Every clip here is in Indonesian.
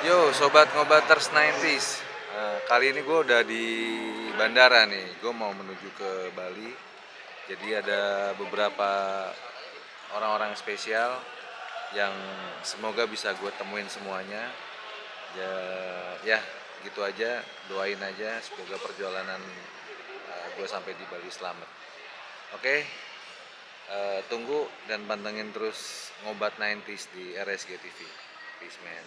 Yo, sobat ngobaters 90s. Kali ini gue udah di bandara nih. Gue mau menuju ke Bali. Jadi ada beberapa orang-orang spesial yang semoga bisa gue temuin semuanya. Ya, ya gitu aja. Doain aja semoga perjalanan gue sampai di Bali selamat. Oke, tunggu dan pantengin terus ngobat 90s di RSG TV. Peace man.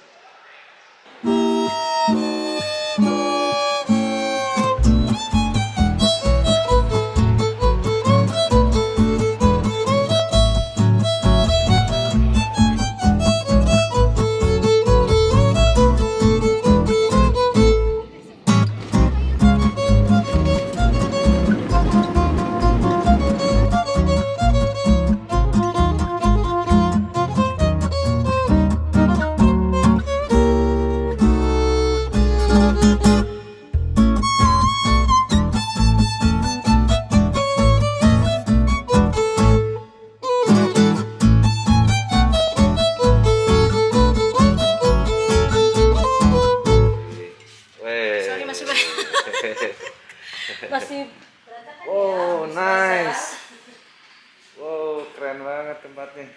Masih Wow, nice. Wow, keren banget tempatnya.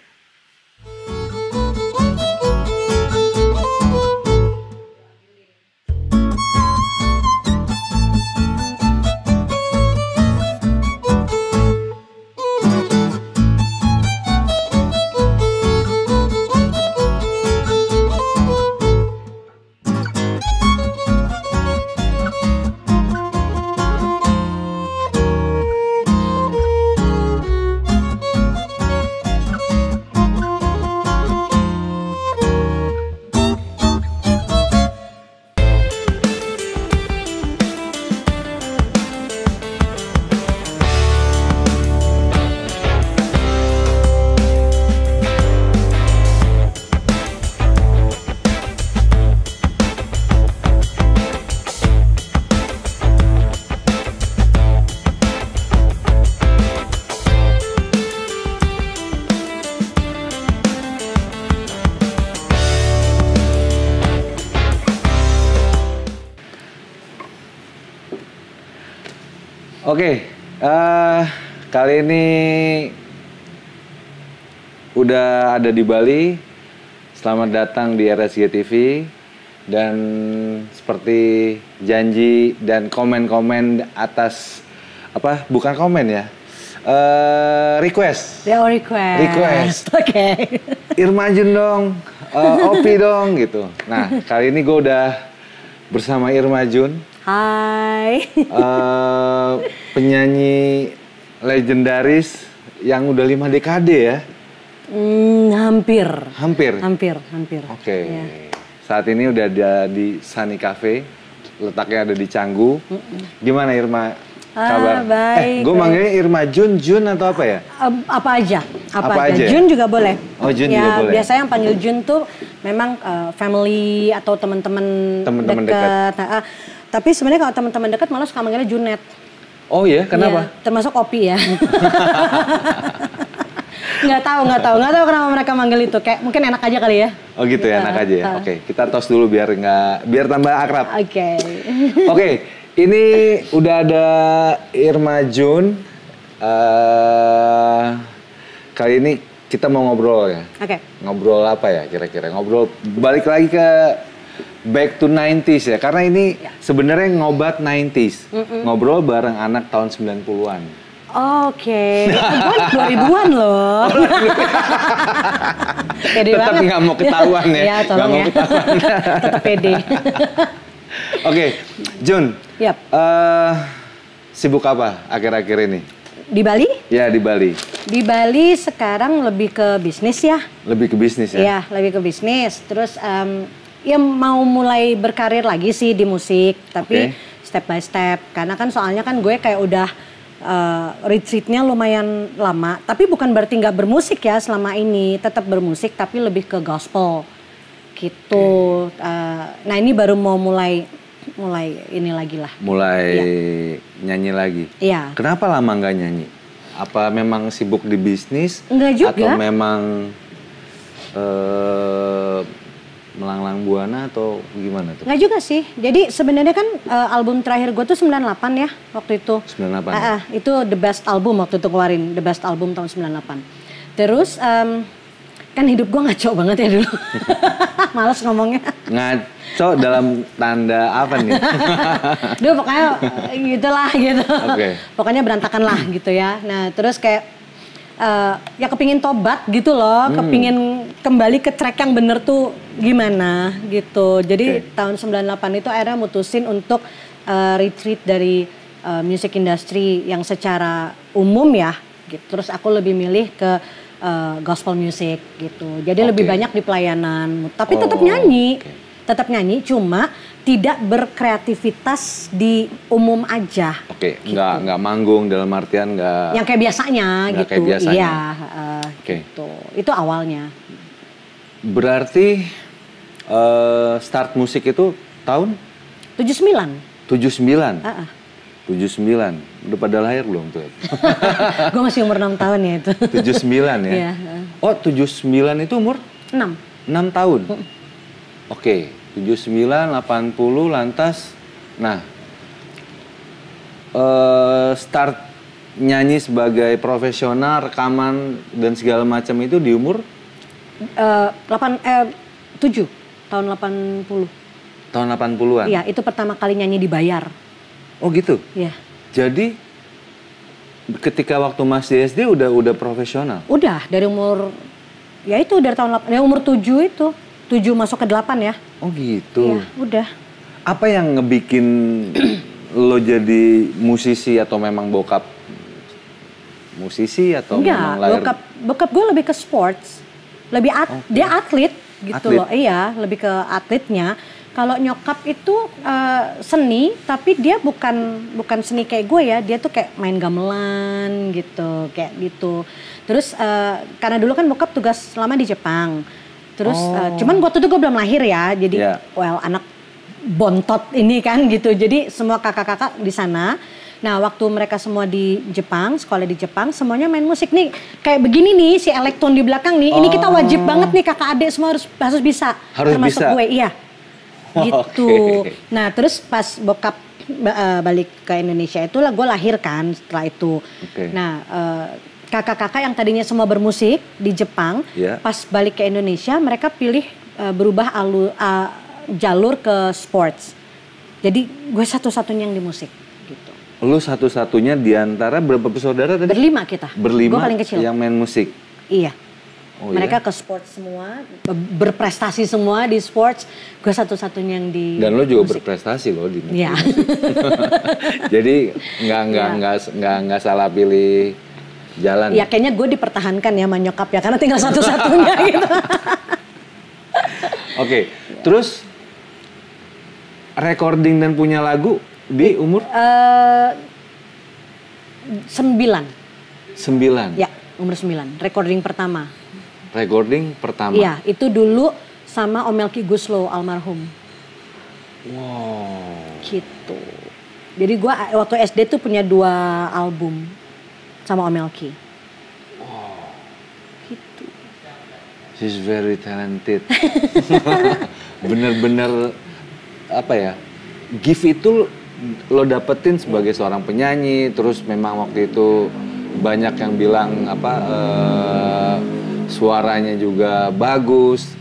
Oke, kali ini udah ada di Bali. Selamat datang di RSG TV. Dan seperti janji dan komen-komen atas apa? Bukan komen ya, request. ya request. Request. Oke. Irma Jun dong, Opi dong gitu. Nah, kali ini gue udah bersama Irma Jun. Hai. Penyanyi legendaris yang udah 5 dekade ya? Hampir. Hampir? Oke. Ya. Saat ini udah ada di Sunny Cafe, letaknya ada di Canggu. Gimana Irma kabar? Baik. Gue manggilnya Irma Jun atau apa ya? Apa aja. Apa aja? Jun juga boleh. Oh, Jun ya, juga boleh. Biasanya yang panggil Jun tuh memang family atau teman-teman dekat. Tapi sebenarnya kalau teman-teman dekat malah suka manggilnya Junet. Oh ya, kenapa? Ya, termasuk Opi ya. Nggak tahu kenapa mereka manggil itu. Kayak mungkin enak aja kali ya. Oh gitu ya, enak aja ya. Oke, kita tos dulu biar tambah akrab. Oke. Oke, ini udah ada Irma Jun. Kali ini kita mau ngobrol ya. Oke. Ngobrol apa ya kira-kira? Ngobrol balik lagi ke back to 90s ya. Karena ini sebenarnya ngobat 90s. Ngobrol bareng anak tahun 90-an. Oke. Gue 2000-an loh. Pede Tetap banget. nggak mau ketahuan ya. Iya, tolong ya. Tetap pede. Oke, Jun. Yap. Sibuk apa akhir-akhir ini? Di Bali? Ya, di Bali. Di Bali sekarang lebih ke bisnis ya. Lebih ke bisnis ya? Iya, lebih ke bisnis. Terus ya mau mulai berkarir lagi sih di musik. Tapi step by step. Karena kan soalnya kan gue kayak udah retreatnya lumayan lama. Tapi bukan berarti nggak bermusik ya selama ini. Tetap bermusik tapi lebih ke gospel. Gitu. Nah ini baru mau mulai ini lagi lah. Mulai nyanyi lagi? Iya. Kenapa lama nggak nyanyi? Apa memang sibuk di bisnis? Enggak juga. Atau memang melanglang buana atau gimana tuh? Nggak juga sih. Jadi sebenarnya kan album terakhir gue tuh 98 ya waktu itu. 98 ya? Itu the best album waktu itu keluarin. The best album tahun 98. Terus kan hidup gue ngaco banget ya dulu. Males ngomongnya. Ngaco dalam tanda apa nih? Duh pokoknya gitulah gitu. Okay. Pokoknya berantakan lah gitu ya. Nah terus kayak ya kepingin tobat gitu loh. Kepingin kembali ke track yang bener tuh gimana gitu. Jadi tahun 98 itu akhirnya mutusin untuk retreat dari music industry yang secara umum ya. Gitu. Terus aku lebih milih ke gospel music gitu. Jadi lebih banyak di pelayanan. Tapi tetap nyanyi. Tetap nyanyi cuma tidak berkreativitas di umum aja. Oke, gitu. nggak manggung dalam artian nggak. Yang kayak biasanya gitu. Kayak biasanya. Iya, gitu. Itu awalnya. Berarti start musik itu tahun 79. 79. 79. Udah pada lahir belum tuh? Gue masih umur 6 tahun ya itu. 79 ya? Iya. Oh 79 itu umur? 6. 6 tahun? Oke, 79, 80 lantas. Nah, start nyanyi sebagai profesional, rekaman dan segala macam itu di umur? 7, tahun 80. Tahun 80-an? Iya, itu pertama kali nyanyi dibayar. Oh gitu? Iya. Jadi ketika waktu masih SD udah profesional? Udah, dari umur, ya itu dari umur 7 itu. 7 masuk ke 8 ya. Oh gitu? Iya, udah. Apa yang ngebikin lo jadi musisi atau memang bokap musisi atau memang lahir? Enggak, bokap gue lebih ke sports. Lebih dia atlet gitu loh. Iya, lebih ke atletnya. Kalau nyokap itu seni, tapi dia bukan seni kayak gue ya. Dia tuh kayak main gamelan gitu, kayak gitu. Terus karena dulu kan bokap tugas lama di Jepang. Terus cuman waktu itu gue belum lahir ya. Jadi anak bontot ini kan gitu. Jadi semua kakak-kakak di sana. Nah waktu mereka semua di Jepang, sekolah di Jepang, semuanya main musik nih. Kayak begini nih si elektron di belakang nih. Ini kita wajib banget nih kakak adik semua harus bisa. Harus termasuk bisa. Gue, iya. Gitu. Nah terus pas bokap balik ke Indonesia itulah gue lahir kan setelah itu. Nah kakak-kakak yang tadinya semua bermusik di Jepang, pas balik ke Indonesia mereka pilih berubah jalur ke sports. Jadi gue satu-satunya yang di musik gitu. Lu satu-satunya di antara berapa bersaudara tadi? Berlima kita. Berlima gue paling kecil. Yang main musik? Iya. Oh, mereka ke sports semua, berprestasi semua di sports. Gue satu-satunya yang di Dan lo juga musik. berprestasi lo di musik. Iya. Jadi nggak salah pilih jalan. Ya kayaknya gue dipertahankan ya sama nyokap ya, karena tinggal satu-satunya gitu. Oke, terus recording dan punya lagu di umur? 9. 9? Ya, umur 9. Recording pertama. Recording pertama? Iya, itu dulu sama Om Melki Guslow almarhum. Wow. Gitu. Jadi gue waktu SD tuh punya 2 album sama Om Melki. Wow. Gitu. She's very talented. Bener-bener apa ya? Gift itu lo dapetin sebagai seorang penyanyi, terus memang waktu itu banyak yang bilang suaranya juga bagus.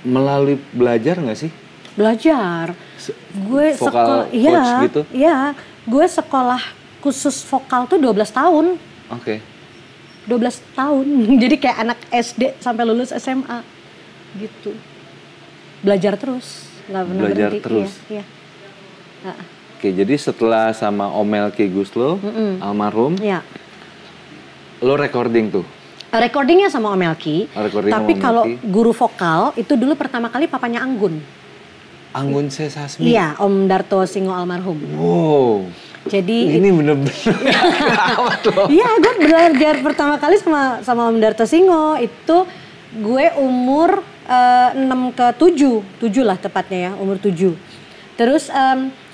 Melalui belajar nggak sih? Belajar. Gue vokal coach gitu? Iya, gue sekolah khusus vokal tuh 12 tahun. Oke. 12 tahun. Jadi kayak anak SD sampai lulus SMA gitu. Belajar terus, nggak pernah Belajar berhenti. terus. Iya. Oke, jadi setelah sama Om Melki Guslow, almarhum, lo recording tuh? Recordingnya sama Om Melki, tapi kalau Melki. guru vokal itu dulu pertama kali papanya Anggun. Anggun C. Sasmi? Iya, Om Darto Singo almarhum. Wow. Jadi ini bener-bener gawat loh. Iya, gue belajar pertama kali sama Om Darto Singo itu gue umur 6 ke 7 lah tepatnya ya, umur 7. Terus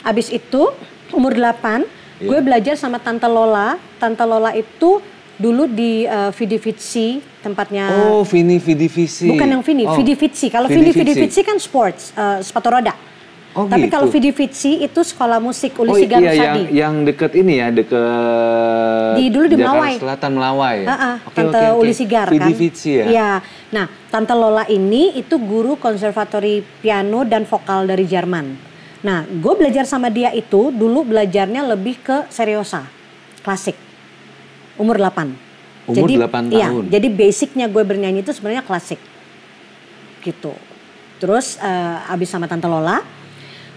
abis itu umur 8 gue belajar sama Tante Lola. Tante Lola itu dulu di Vidi Vici tempatnya. Oh, Vidi Vici. Bukan yang Vidi, Vidi Vici. Kalau Vidi Vici kan sports, sepatu roda. Oh, tapi gitu. kalau Vidi Vici itu sekolah musik Uli Sigar iya, Sadi. yang deket ini ya, deket dulu di Jakarta Melawai. Selatan, Melawai. Tante Uli Sigar kan. Vidi Vici ya. Iya. Nah, Tante Lola ini itu guru konservatori piano dan vokal dari Jerman. Nah, gue belajar sama dia itu dulu belajarnya lebih ke seriosa, klasik. Umur 8. Umur jadi, 8 tahun. Iya, jadi basicnya gue bernyanyi itu sebenarnya klasik. Gitu. Terus abis sama Tante Lola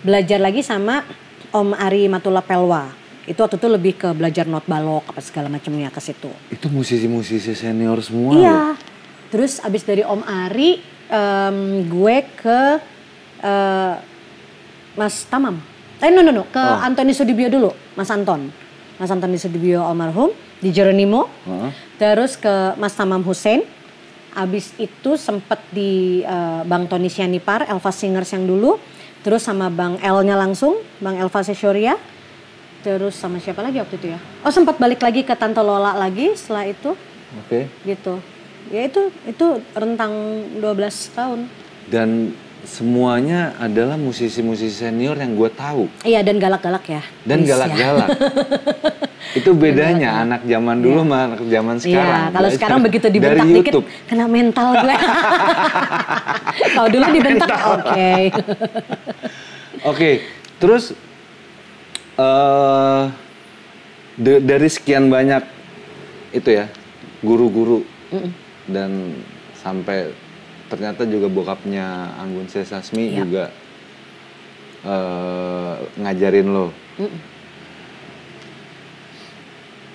belajar lagi sama Om Ari Matula Pelwa. Itu waktu itu lebih ke belajar not balok apa segala macamnya ke situ. Itu musisi-musisi senior semua. Iya. Loh. Terus abis dari Om Ari gue ke Mas Tamam. No. Ke Antoni Sudibyo dulu, Mas Anton. Mas Antoni Sudibyo almarhum di Jeronimo. Terus ke Mas Tamam Hussein. Abis itu sempet di Bang Tony Sianipar, Elva Singers yang dulu. Terus sama Bang L-nya langsung, Bang Elva Seshoria. Terus sama siapa lagi waktu itu ya? Oh, sempat balik lagi ke Tante Lola lagi setelah itu. Oke. Gitu. Ya itu rentang 12 tahun. Dan semuanya adalah musisi-musisi senior yang gue tahu. Iya, dan galak-galak ya. Dan galak-galak. Itu bedanya anak zaman dulu sama anak zaman sekarang. Iya, kalau sekarang begitu dibentak dikit kena mental gue. Kalau dulu dibentak oke. Oke, terus dari sekian banyak itu ya guru-guru dan sampai ternyata juga bokapnya Anggun C. Sasmi juga ngajarin lo.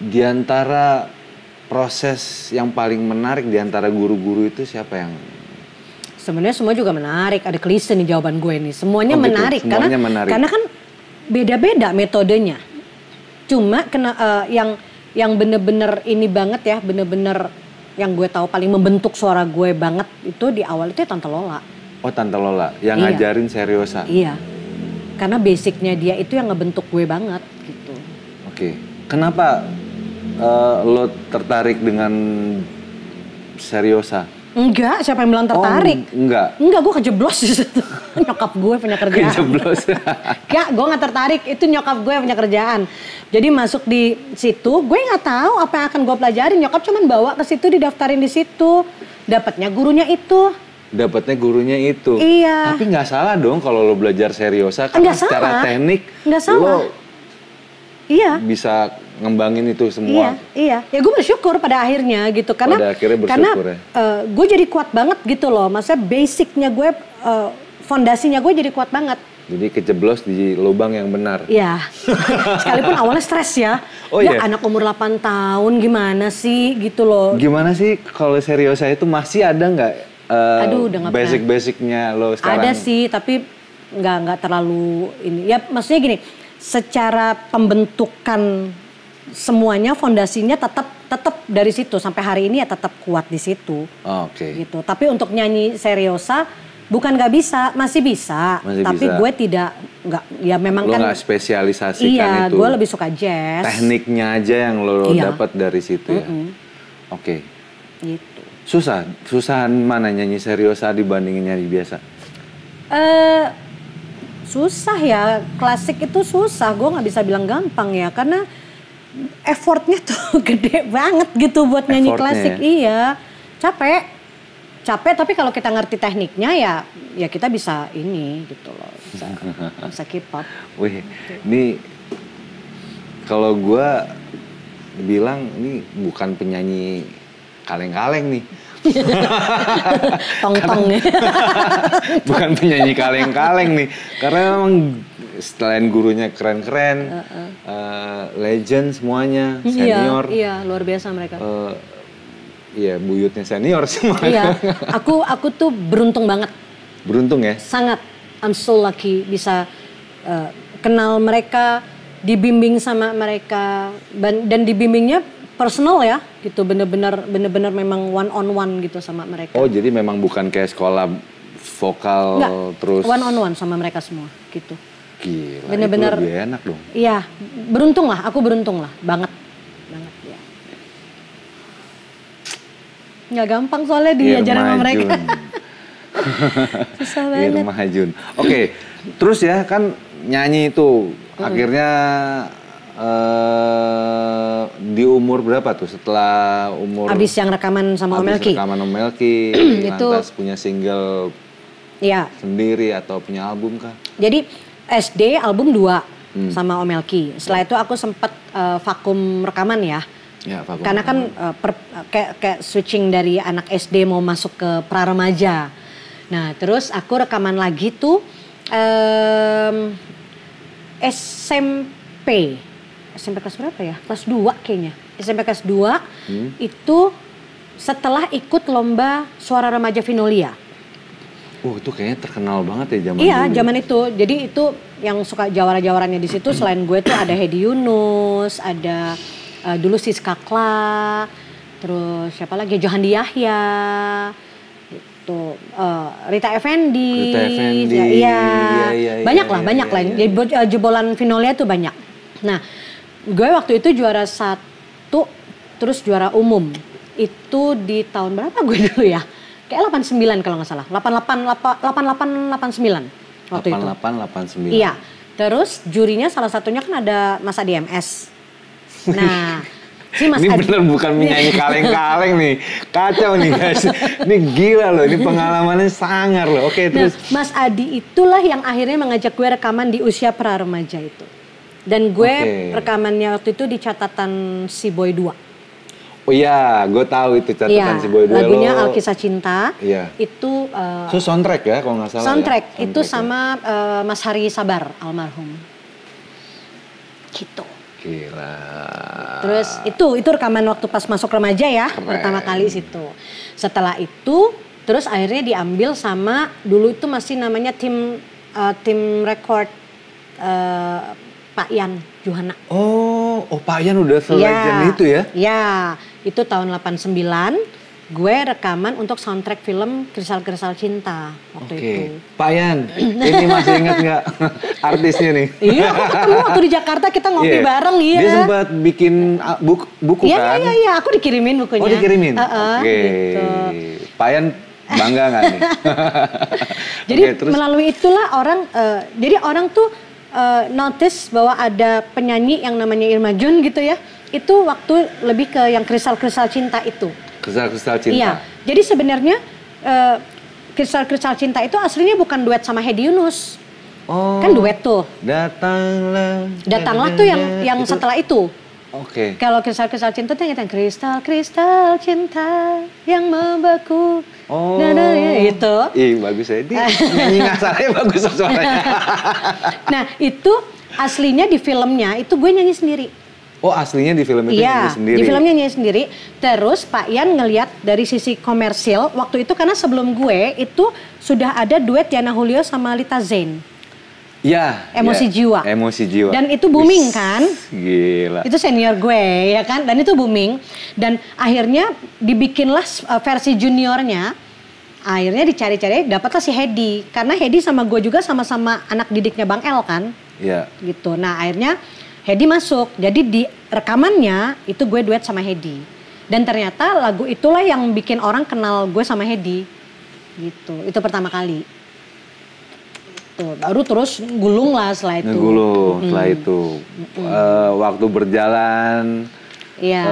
Di antara proses yang paling menarik di antara guru-guru itu siapa yang? Sebenarnya semua juga menarik. Ada klise nih jawaban gue nih. Semuanya gitu, menarik semuanya menarik. karena kan beda-beda metodenya. Cuma yang bener-bener ini banget ya, bener-bener yang gue tahu paling membentuk suara gue banget itu di awal itu ya Tante Lola. Oh, Tante Lola yang ngajarin seriosa. Iya. Karena basicnya dia itu yang ngebentuk gue banget gitu. Oke. Kenapa lo tertarik dengan seriosa? Enggak, siapa yang bilang tertarik? Oh, enggak, gue kejeblos di situ. Nyokap gue punya kerjaan. Kejeblos. Enggak, gue nggak tertarik. Itu nyokap gue punya kerjaan. Jadi masuk di situ, gue nggak tahu apa yang akan gue pelajarin. Nyokap cuman bawa ke situ, didaftarin di situ. Dapatnya gurunya itu. Dapatnya gurunya itu. Iya. Tapi nggak salah dong kalau lo belajar seriosa karena secara teknik lo bisa ngembangin itu semua. Iya. Ya gue bersyukur pada akhirnya gitu karena pada akhirnya bersyukur gue jadi kuat banget gitu loh. Maksudnya basicnya gue, fondasinya gue jadi kuat banget. Jadi kejeblos di lubang yang benar. Iya. Sekalipun awalnya stres ya. Oh ya anak umur 8 tahun gimana sih gitu loh. Gimana sih kalau seriosa itu masih ada nggak basic-basicnya lo sekarang? Ada sih tapi nggak terlalu ini. Ya maksudnya gini. Secara pembentukan semuanya fondasinya tetap dari situ sampai hari ini ya tetap kuat di situ. Oke. Gitu. Tapi untuk nyanyi seriosa bukan nggak bisa, masih bisa. Tapi gue nggak ya memang lo kan. Lo nggak spesialisasikan iya, itu. Gue lebih suka jazz. Tekniknya aja yang lo dapat dari situ ya. Oke. Gitu. Susahan mana nyanyi seriosa dibandingin nyanyi biasa? Susah ya, klasik itu susah. Gue nggak bisa bilang gampang ya, karena effortnya tuh gede banget gitu buat nyanyi klasik. Iya, capek. Tapi kalau kita ngerti tekniknya ya kita bisa ini gitu loh, bisa keep up. Wih, ini kalau gue bilang ini bukan penyanyi kaleng-kaleng nih. Tong-tong ya. Bukan penyanyi kaleng-kaleng nih, karena memang selain gurunya keren-keren, legend semuanya, senior. Iya, luar biasa mereka. Iya, buyutnya senior semuanya. Iya, aku tuh beruntung banget. Beruntung ya? Sangat, I'm so lucky bisa kenal mereka, dibimbing sama mereka, dan dibimbingnya personal ya, gitu, bener-bener memang one on one gitu sama mereka. Oh, jadi memang bukan kayak sekolah vokal. Enggak, terus one on one sama mereka semua, gitu. Gila, bener-bener itu lebih enak dong. Iya, aku beruntung lah, banget ya. Nggak gampang soalnya diajarin sama mereka. Susah banget. Irma Jun. Oke, terus ya kan nyanyi itu akhirnya di umur berapa tuh setelah umur Abis yang rekaman sama Om Melki. Rekaman Om Melki, lantas punya single sendiri atau punya album kah? Jadi SD album 2 sama Om Melki. Setelah itu aku sempat vakum rekaman ya. Ya, vakum. Karena kan kayak switching dari anak SD mau masuk ke pra-remaja. Nah, terus aku rekaman lagi tuh SMP kelas berapa ya? Kelas 2 kayaknya. SMP kelas 2 itu setelah ikut lomba Suara Remaja Vinolia. Itu kayaknya terkenal banget ya zaman Iya, dulu. zaman itu. Jadi itu yang suka jawara-jawarannya di situ selain gue tuh ada Hedi Yunus, ada dulu Siska Kla, terus siapa lagi? Johandi Yahya. Itu Rita Effendi. Iya. Banyak lah. Jadi jebolan Vinolia tuh banyak. Nah, gue waktu itu juara 1, terus juara umum. Itu di tahun berapa gue dulu ya? Kayak 89 kalau nggak salah. 8889 waktu itu. 8889. Iya. Terus jurinya salah satunya kan ada Mas Adi MS. Nah, si Mas ini Adi. bener bukan menyanyi kaleng-kaleng nih. Kacau nih guys. Ini gila loh. Ini pengalamannya sangar loh. Oke, terus. Nah, Mas Adi itulah yang akhirnya mengajak gue rekaman di usia pra-remaja itu. Dan gue rekamannya waktu itu di catatan Si Boy 2. Oh iya, gue tahu itu catatan Si Boy 2 lagunya Alkisah Cinta. Iya. Itu soundtrack ya kalau nggak salah. Soundtrack ya? Itu sama Mas Hari Sabar almarhum. Gitu. Gila. Terus itu rekaman waktu pas masuk remaja ya. Keren. Pertama kali situ. Setelah itu terus akhirnya diambil sama dulu itu masih namanya tim record Pak Yan Juhana. Oh Pak Yan udah se-legend itu ya? Iya, itu tahun 89 gue rekaman untuk soundtrack film Kristal-Kristal Cinta waktu itu. Pak Yan, ini masih ingat nggak artisnya nih? Iya, aku ketemu waktu di Jakarta kita ngopi bareng ya. Dia sempat bikin buku kan? Iya, aku dikirimin bukunya. Oh dikirimin? Oke. Gitu. Pak Yan bangga nggak nih? Jadi melalui itulah jadi orang tuh notice bahwa ada penyanyi yang namanya Irma Jun gitu ya. Itu waktu lebih ke yang Kristal-Kristal Cinta itu. Kristal-Kristal Cinta. Iya. Jadi sebenarnya Kristal-Kristal Cinta itu aslinya bukan duet sama Hedi Yunus. Oh. Kan duet tuh. Datanglah tuh yang setelah itu. Oke. Kalau Kristal-Kristal Cinta tuh yang Kristal-Kristal Cinta yang membeku. Oh. Itu. Ih bagus ya. Nyanyi ngasarnya bagus suaranya. Nah itu aslinya di filmnya itu gue nyanyi sendiri. Oh aslinya di film itu nyanyi sendiri? Iya di filmnya nyanyi sendiri. Terus Pak Yan ngelihat dari sisi komersil waktu itu karena sebelum gue itu sudah ada duet Yana Julio sama Lita Zain. Ya. Emosi Jiwa. Emosi Jiwa. Dan itu booming kan? Gila. Itu senior gue ya kan? Dan itu booming. Dan akhirnya dibikinlah versi juniornya. Akhirnya dicari-cari dapatlah si Hedi. Karena Hedi sama gue juga sama-sama anak didiknya Bang El kan? Iya. Gitu. Nah akhirnya Hedi masuk. Jadi di rekamannya itu gue duet sama Hedi. Dan ternyata lagu itulah yang bikin orang kenal gue sama Hedi. Gitu. Itu pertama kali. Baru terus gulung lah setelah itu. Ngegulung setelah itu. Waktu berjalan. Iya.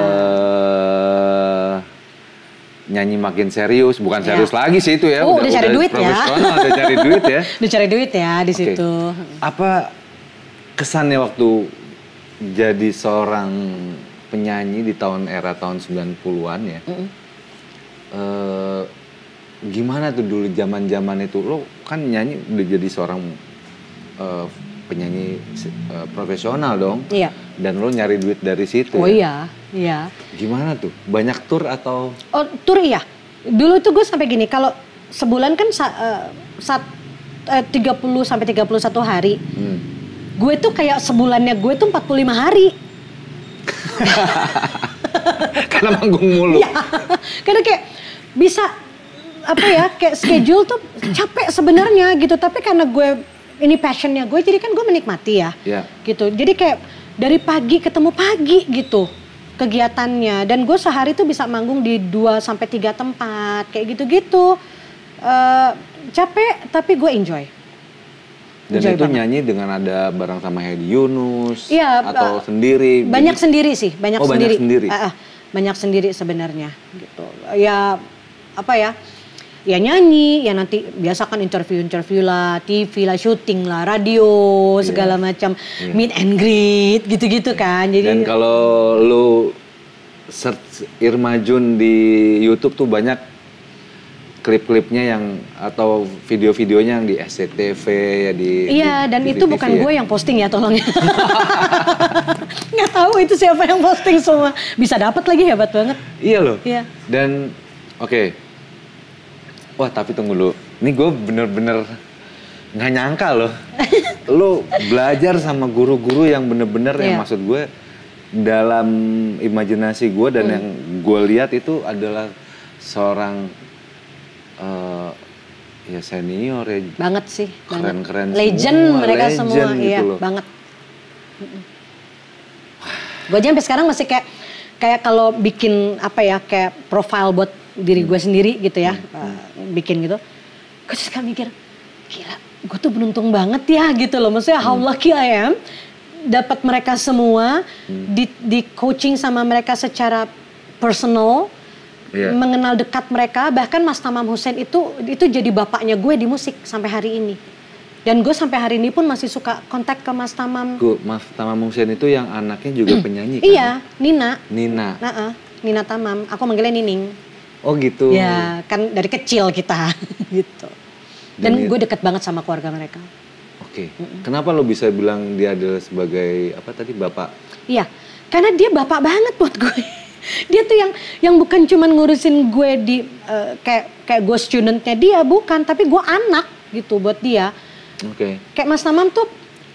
Nyanyi makin serius, bukan serius lagi sih itu ya. Udah cari duit ya. Udah cari duit ya. Udah cari duit ya di situ. Apa kesannya waktu jadi seorang penyanyi di era tahun 90-an ya? Gimana tuh dulu zaman-zaman itu? Lo kan nyanyi udah jadi seorang penyanyi profesional dong. Iya. Dan lo nyari duit dari situ. Oh ya? iya. Gimana tuh? Banyak tur atau? Oh tur iya. Dulu tuh gue sampai gini, kalau sebulan kan 30 sampai 31 hari. Gue tuh kayak sebulannya gue tuh 45 hari. Karena manggung mulu. Iya. Karena kayak bisa kayak schedule tuh capek sebenarnya gitu, tapi karena gue ini passionnya gue, jadi kan gue menikmati ya. Iya. Gitu. Jadi kayak dari pagi ketemu pagi gitu. kegiatannya. Dan gue sehari tuh bisa manggung di 2-3 tempat kayak gitu-gitu. Capek tapi gue enjoy. Dan Enjoy itu banget. nyanyi dengan ada bareng sama Hedi Yunus Iya, atau sendiri? Banyak sendiri sih, banyak Oh, sendiri. banyak sendiri. Banyak sendiri sebenarnya gitu. Ya apa ya? Ya nyanyi, ya nanti biasa kan interview lah, TV lah, syuting lah, radio, segala macam, meet and greet gitu-gitu kan. Jadi Dan kalau lu search Irma Jun di YouTube tuh banyak klip-klipnya yang atau video-videonya yang di SCTV ya di iya, dan di itu TV bukan ya. gue yang posting ya, tolong ya. Nggak tahu itu siapa yang posting semua. Bisa dapat lagi, hebat banget. Iya loh. Iya. Dan oke. Wah, tapi tunggu dulu. Ini gue bener-bener nggak nyangka loh. Lo belajar sama guru-guru yang bener-bener yang Iya. maksud gue dalam imajinasi gue dan yang gue lihat itu adalah seorang ya senior ya. Banget sih, banget. Keren-keren Legend semua, mereka legend semua, gitu iya, loh. banget. Gue aja sampai sekarang masih kayak kalau bikin apa ya, kayak profile buat diri gue sendiri gitu ya, bikin gitu. Gue suka mikir, gila, gue tuh beruntung banget ya gitu loh. Maksudnya how lucky I am dapat mereka semua, di coaching sama mereka secara personal, mengenal dekat mereka. Bahkan Mas Tamam Hussein itu jadi bapaknya gue di musik sampai hari ini. Dan gue sampai hari ini pun masih suka kontak ke Mas Tamam. Mas Tamam Hussein itu yang anaknya juga penyanyi kan? Iya, Nina. Nina Tamam. Aku manggilnya Nining. Oh gitu. Ya, kan dari kecil kita gitu. Dan gue deket banget sama keluarga mereka. Oke. Kenapa lo bisa bilang dia adalah sebagai apa tadi bapak? Iya, karena dia bapak banget buat gue. Dia tuh yang bukan cuman ngurusin gue di kayak gue studentnya dia, bukan, tapi gue anak gitu buat dia. Oke. Kayak Mas Tamam tuh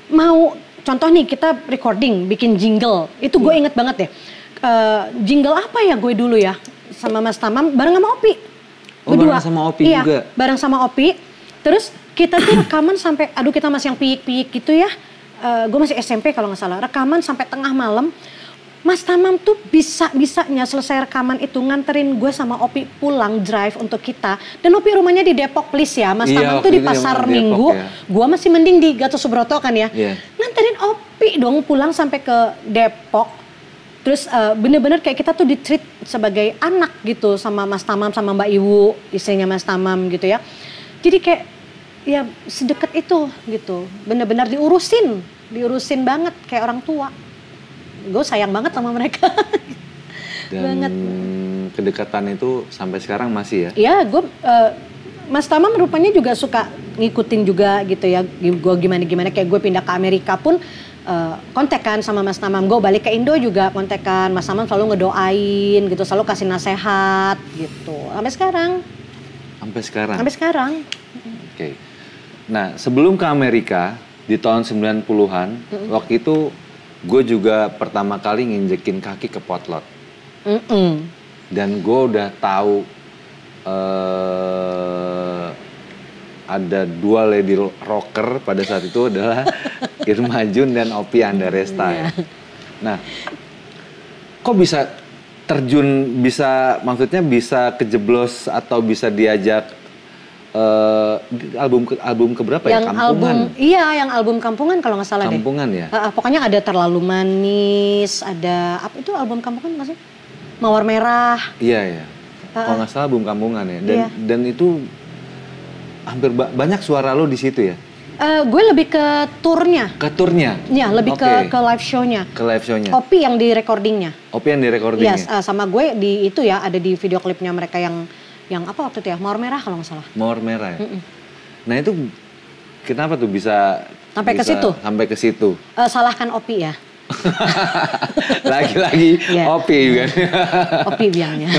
mau, contoh nih kita recording, bikin jingle, itu gue inget banget ya. Jingle apa ya gue dulu ya sama Mas Tamam bareng sama Opi. Oh, bareng sama Opi iya, juga? Bareng sama Opi. Terus kita tuh rekaman sampai, aduh kita masih yang piyik-piyik gitu ya. Gue masih SMP kalau nggak salah, rekaman sampai tengah malam. Mas Tamam tuh bisa-bisanya selesai rekaman itu nganterin gue sama Opi pulang drive untuk kita. Dan Opi rumahnya di Depok, please ya. Mas Tamam tuh di Pasar Minggu. Ya. Gue masih mending di Gatot Subroto kan ya. Yeah. Nganterin Opi dong pulang sampai ke Depok. Terus bener-bener kayak kita tuh di-treat sebagai anak gitu sama Mas Tamam, sama Mbak Iwu, istrinya Mas Tamam gitu ya. Jadi kayak ya sedekat itu gitu. Bener-bener diurusin banget kayak orang tua. Gue sayang banget sama mereka. Dan banget. Kedekatan itu sampai sekarang masih ya? Iya, gue Mas Tamam rupanya juga suka ngikutin juga gitu ya. Gue gimana kayak gue pindah ke Amerika pun kontekan sama Mas Tamam. Gue balik ke Indo juga kontekan. Mas Tamam selalu ngedoain gitu, selalu kasih nasehat gitu. Sampai sekarang. Sampai sekarang. Oke. Nah, sebelum ke Amerika di tahun 90-an, waktu itu gue juga pertama kali nginjekin kaki ke Potlot. Dan gue udah tahu ada dua lady rocker pada saat itu adalah Irma Jun dan Opi Andaresta ya. Nah, kok bisa terjun, maksudnya bisa kejeblos atau bisa diajak album keberapa ya? Kampungan. Yang album Kampungan kalau nggak salah Kampungan deh. ya? Pokoknya ada Terlalu Manis, ada apa itu album Kampungan nggak sih? Mawar Merah. Iya. Kalau nggak salah album Kampungan ya. Dan itu hampir banyak suara lo di situ ya? Gue lebih ke turnya. Ke turnya? Iya, lebih ke live show-nya. Ke live show-nya? Opi yang di recordingnya. Opi yang di recordingnya? Iya, sama gue di itu ya, ada di video klipnya mereka yang apa waktu itu ya, Mawar Merah kalau nggak salah. Mawar Merah ya? Nah itu kenapa tuh bisa sampai ke situ? Sampai ke situ. Salahkan Opi ya. Lagi-lagi Opi juga. Opi bilangnya.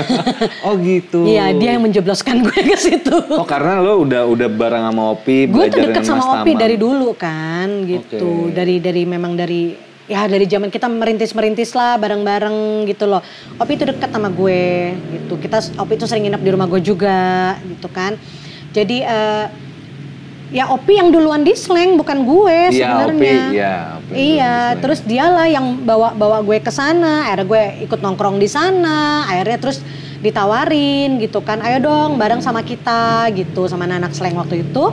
Oh gitu. Iya, dia yang menjebloskan gue ke situ. Oh, karena lo udah bareng sama Opi, gue tuh deket sama Opi Tamam dari dulu kan gitu. Dari zaman kita merintis lah bareng-bareng gitu loh. Opi itu deket sama gue gitu. Opi itu sering nginep di rumah gue juga gitu kan. Jadi Ya Opi yang duluan di slang, bukan gue sebenarnya. Iya, terus dialah yang bawa gue ke sana. Akhirnya gue ikut nongkrong di sana. Akhirnya terus ditawarin gitu kan, ayo dong bareng sama kita gitu, sama anak slang waktu itu.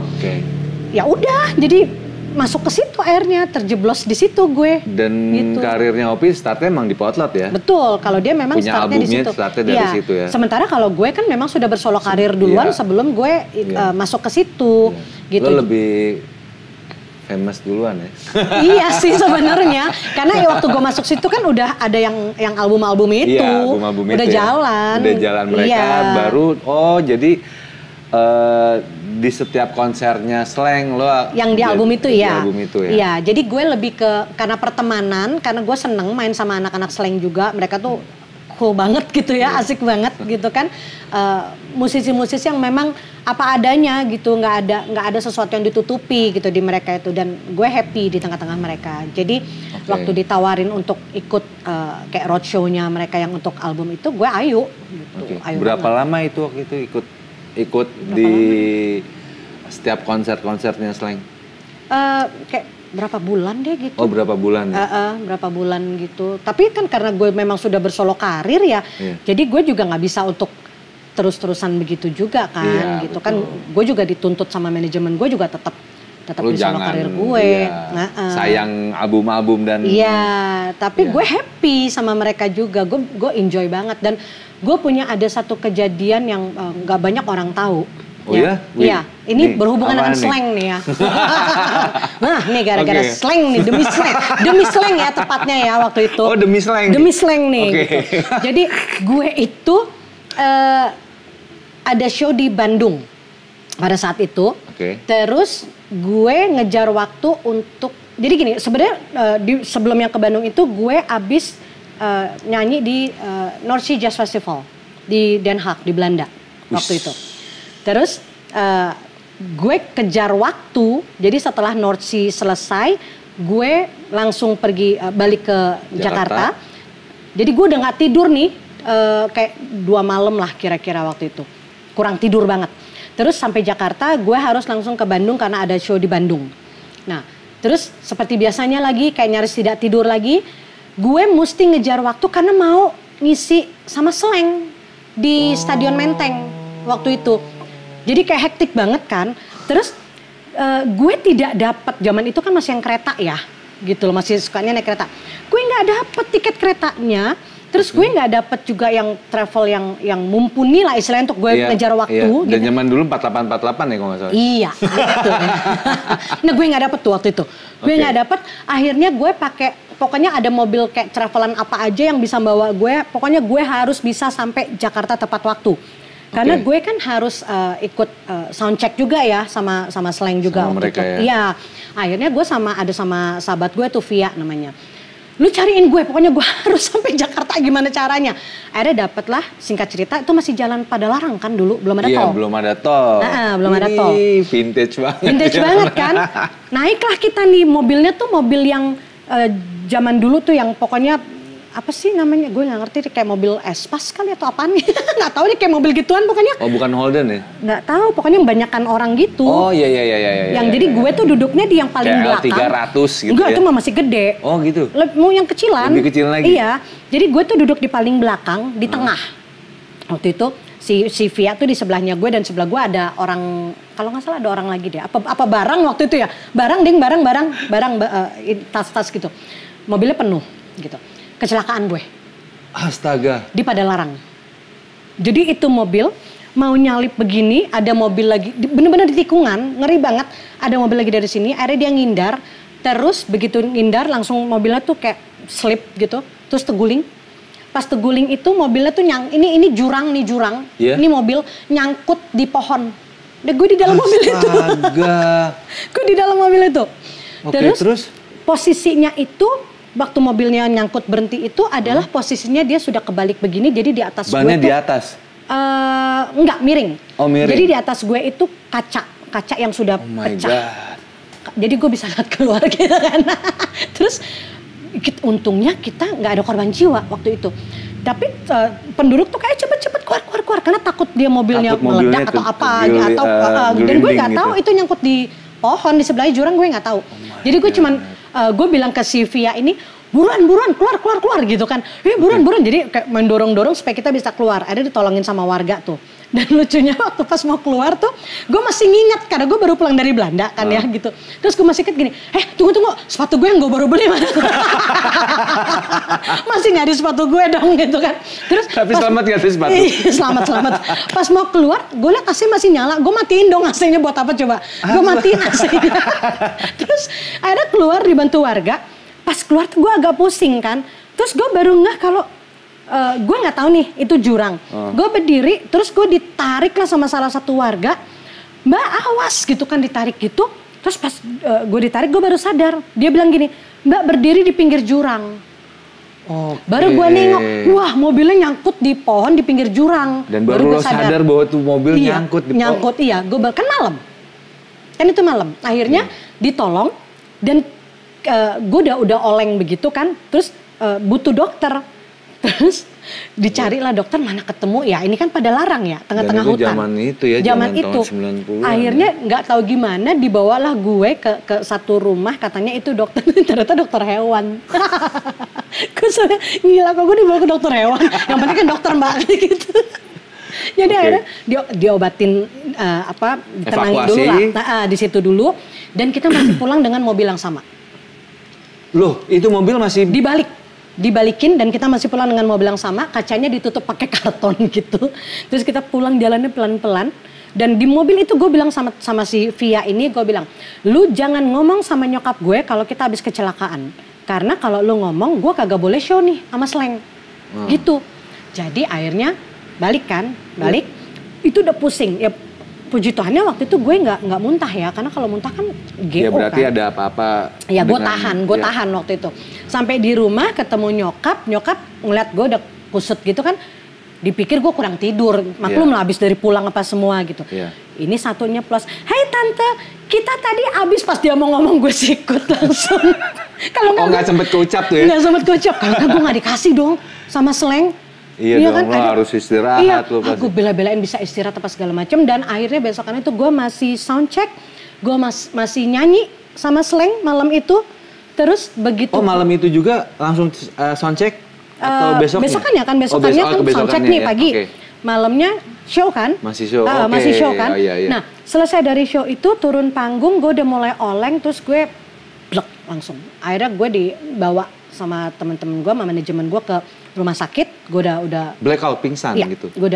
Ya udah, jadi masuk ke situ akhirnya, terjeblos di situ gue. Dan gitu. Karirnya Opi startnya emang di Potlot ya? Betul, kalau dia memang punya startnya di situ. Startnya dari situ ya. Sementara kalau gue kan memang sudah bersolo karir duluan sebelum gue masuk ke situ. Gitu. Lo lebih famous duluan ya? Iya sih sebenarnya, karena waktu gue masuk situ kan udah ada yang album-album itu, udah jalan. Udah jalan mereka baru. Oh jadi di setiap konsernya slang lo yang di album itu ya. Iya, jadi gue lebih ke karena pertemanan, karena gue seneng main sama anak-anak slang juga, mereka tuh cool banget gitu ya, asik banget gitu kan. Musisi-musisi yang memang apa adanya gitu, nggak ada sesuatu yang ditutupi gitu di mereka itu, dan gue happy di tengah-tengah mereka. Jadi waktu ditawarin untuk ikut kayak roadshow-nya mereka yang untuk album itu, gue ayo gitu. Ayo berapa lama itu waktu itu ikut di setiap konsernya slang? Kayak berapa bulan deh gitu. Oh berapa bulan ya? Berapa bulan gitu. Tapi kan karena gue memang sudah bersolo karir ya, jadi gue juga nggak bisa untuk terus-terusan begitu juga kan, gitu betul. Kan gue juga dituntut sama manajemen gue juga tetap di solo karir gue. Sayang album-album dan. Iya, tapi gue happy sama mereka juga. Gue enjoy banget, dan gue punya ada satu kejadian yang nggak banyak orang tahu. Oh ya? Iya, ini berhubungan dengan slang nih ya. Nah, nih gara-gara slang nih, demi slang ya tepatnya ya waktu itu. Oh demi slang. Demi slang nih. Gitu. Jadi gue itu ada show di Bandung pada saat itu. Terus gue ngejar waktu untuk, jadi gini sebenarnya sebelum yang ke Bandung itu gue abis nyanyi di North Sea Jazz Festival di Den Haag di Belanda waktu itu. Terus gue kejar waktu, jadi setelah North Sea selesai gue langsung pergi balik ke Jakarta. Jadi gue udah nggak tidur nih, kayak 2 malam lah kira-kira waktu itu, kurang tidur banget. Terus sampai Jakarta gue harus langsung ke Bandung karena ada show di Bandung. Nah terus seperti biasanya lagi kayak nyaris tidak tidur lagi, gue mesti ngejar waktu karena mau ngisi sama slang di Stadion Menteng waktu itu. Jadi kayak hektik banget kan. Terus gue tidak dapat, zaman itu kan masih yang kereta ya gitu loh, masih sukanya naik kereta. Gue nggak dapet tiket keretanya. Terus gue nggak dapet juga yang travel yang mumpuni lah istilahnya untuk gue ngejar waktu. Iya. Dan gitu. zaman dulu 48 ya kalau nggak salah. Iya. Gitu. Nah gue nggak dapet tuh waktu itu. Gue nggak dapet. Akhirnya gue pakai, pokoknya ada mobil kayak travelan apa aja yang bisa bawa gue. Pokoknya gue harus bisa sampai Jakarta tepat waktu. Karena gue kan harus ikut soundcheck juga ya sama slang juga. Sama mereka ya. Iya. Akhirnya gue ada sama sahabat gue tuh Via namanya. Lu cariin gue, pokoknya gue harus sampai Jakarta gimana caranya. Akhirnya dapet lah, singkat cerita itu masih jalan Padalarang kan dulu, belum ada tol. Iya belum ada tol. Belum ada tol. Vintage banget. Vintage banget kan. Naiklah kita nih, mobilnya tuh mobil yang zaman dulu tuh yang pokoknya apa sih namanya, gue gak ngerti kayak mobil Espas kali atau apaan nih. Gak tahu nih kayak mobil gituan pokoknya. Oh bukan Holden ya? Gak tahu, pokoknya banyakan orang gitu. Oh iya. Yang jadi gue tuh duduknya di yang paling kayak belakang. L300 gitu. Enggak, ya? itu mah masih gede. Oh gitu? Mau yang kecilan. Lebih kecil lagi? Iya, jadi gue tuh duduk di paling belakang, di tengah. Waktu itu si Via tuh di sebelahnya gue, dan sebelah gue ada orang, kalau nggak salah ada orang lagi deh. Apa barang waktu itu ya? Barang tas-tas gitu. Mobilnya penuh gitu. Kecelakaan gue. Astaga. Di Padalarang. Jadi itu mobil mau nyalip begini, ada mobil lagi, bener-bener di tikungan, ngeri banget. Ada mobil lagi dari sini, akhirnya dia ngindar. Terus begitu ngindar langsung mobilnya tuh kayak slip gitu, terus teguling. Pas teguling itu mobilnya tuh ini jurang. Ini mobil nyangkut di pohon. Dan gue di dalam mobil itu. Gue di dalam mobil itu. Terus posisinya itu waktu mobilnya nyangkut berhenti itu adalah posisinya dia sudah kebalik begini, jadi di atas bannya gue tuh. Di atas? Enggak, miring. Oh miring. Jadi di atas gue itu kaca yang sudah pecah. God. Jadi gue bisa lihat keluar gitu kan. Terus untungnya kita nggak ada korban jiwa waktu itu. Tapi penduduk tuh kayak cepet-cepet keluar karena takut dia mobilnya meledak atau apa dan gue nggak tahu itu nyangkut di pohon, di sebelahnya jurang, gue nggak tahu. Jadi gue cuman gue bilang ke si Via ini, buruan keluar gitu kan. Buruan. Jadi kayak mendorong supaya kita bisa keluar. Ada ditolongin sama warga tuh. Dan lucunya waktu pas mau keluar tuh, gue masih nginget karena gue baru pulang dari Belanda kan ya gitu. Terus gue masih inget gini, tunggu, sepatu gue yang gue baru beli mana? Masih nyari sepatu gue dong gitu kan. Terus tapi selamat gak sih sepatu? Selamat. Pas mau keluar, gue liat AC masih nyala, gue matiin dong AC-nya buat apa coba? Gue matiin AC-nya. Terus akhirnya keluar dibantu warga. Pas keluar tuh gue agak pusing kan. Terus gue baru ngeh kalau gue nggak tahu nih itu jurang. Gue berdiri, terus gue ditarik lah sama salah satu warga. Mbak awas gitu kan, ditarik gitu. Terus pas gue ditarik, gue baru sadar. Dia bilang gini, Mbak berdiri di pinggir jurang. Baru gue nengok, wah mobilnya nyangkut di pohon di pinggir jurang. Dan baru lo sadar bahwa tuh mobil nyangkut di pohon. Nyangkut iya, gue kan malam. Kan itu malam. Akhirnya ditolong dan gue udah oleng begitu kan. Terus butuh dokter. Terus dicarilah dokter, mana ketemu ya, ini kan pada larang ya, tengah-tengah hutan. Zaman itu ya, zaman itu. Tahun 90-an. Akhirnya nggak tahu gimana dibawalah gue ke satu rumah, katanya itu dokter, ternyata dokter hewan. Gue sampai gila, kok gue dibawa ke dokter hewan, yang penting kan dokter mbak gitu. Jadi akhirnya diobatin tenangin dulu lah, di situ dulu, dan kita masih pulang dengan mobil yang sama. Loh, itu mobil masih dibalikin dan kita masih pulang dengan mobil yang sama, kacanya ditutup pakai karton gitu. Terus kita pulang jalannya pelan-pelan. Dan di mobil itu gue bilang sama si Via ini, gue bilang, lu jangan ngomong sama nyokap gue kalau kita habis kecelakaan. Karena kalau lu ngomong, gue kagak boleh show nih sama Sleng. Gitu. Jadi akhirnya balik. Itu udah pusing. Ya puji Tuhannya waktu itu gue nggak muntah ya, karena kalau muntah kan GO ya berarti kan. ada apa-apa. Ya gue tahan waktu itu. Sampai di rumah ketemu nyokap ngeliat gue udah kusut gitu kan, dipikir gue kurang tidur, maklum lah abis dari pulang apa semua gitu. Ini satunya plus, hey tante, kita tadi abis, pas dia mau ngomong gue sikut langsung. Kalau nggak sempet keucap tuh ya? Nggak sempet keucap, kalau gue nggak dikasih dong sama Sleng. Iya dong, kan, lo harus istirahat. Aku bela-belain bisa istirahat apa segala macam, dan akhirnya besokannya itu gue masih sound check, gue masih nyanyi sama Sleng malam itu. Terus begitu. Malam itu juga langsung sound check atau besoknya? Besokannya kan sound check nih pagi. Malamnya show kan? Masih show. Masih show kan? Iya. Nah, selesai dari show itu turun panggung, gue udah mulai oleng, terus gue blek langsung. Akhirnya gue dibawa sama teman-teman gue, sama manajemen gue ke rumah sakit. Gue udah blackout, pingsan gitu. Gue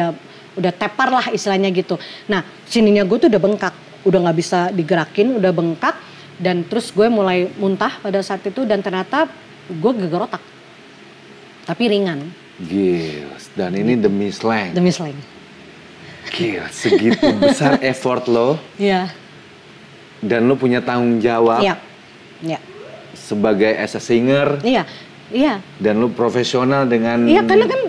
udah tepar lah istilahnya gitu. Nah, sininya gue tuh udah bengkak, udah nggak bisa digerakin, udah bengkak. Dan terus gue mulai muntah pada saat itu, dan ternyata gue geger otak. Tapi ringan. Gila, dan ini demi Sleng. Demi Sleng. Gila, segitu besar effort lo. Iya. Dan lo punya tanggung jawab. Iya. Sebagai as a singer. Iya. Dan lo profesional dengan. Iya, karena kan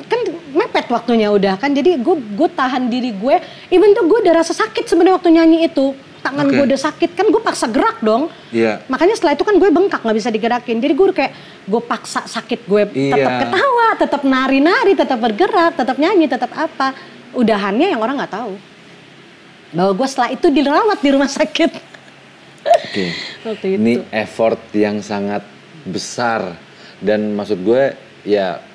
kan mepet waktunya udah kan. Jadi gue tahan diri gue. Even tuh gue udah rasa sakit sebenarnya waktu nyanyi itu. Tangan gue udah sakit kan, gue paksa gerak dong. Iya. Makanya setelah itu kan gue bengkak, nggak bisa digerakin. Jadi gue kayak gue paksa sakit gue tetap ketawa, tetap nari-nari, tetap bergerak, tetap nyanyi, tetap apa. Udahannya yang orang nggak tahu bahwa gue setelah itu dirawat di rumah sakit. Waktu itu. Ini effort yang sangat besar, dan maksud gue ya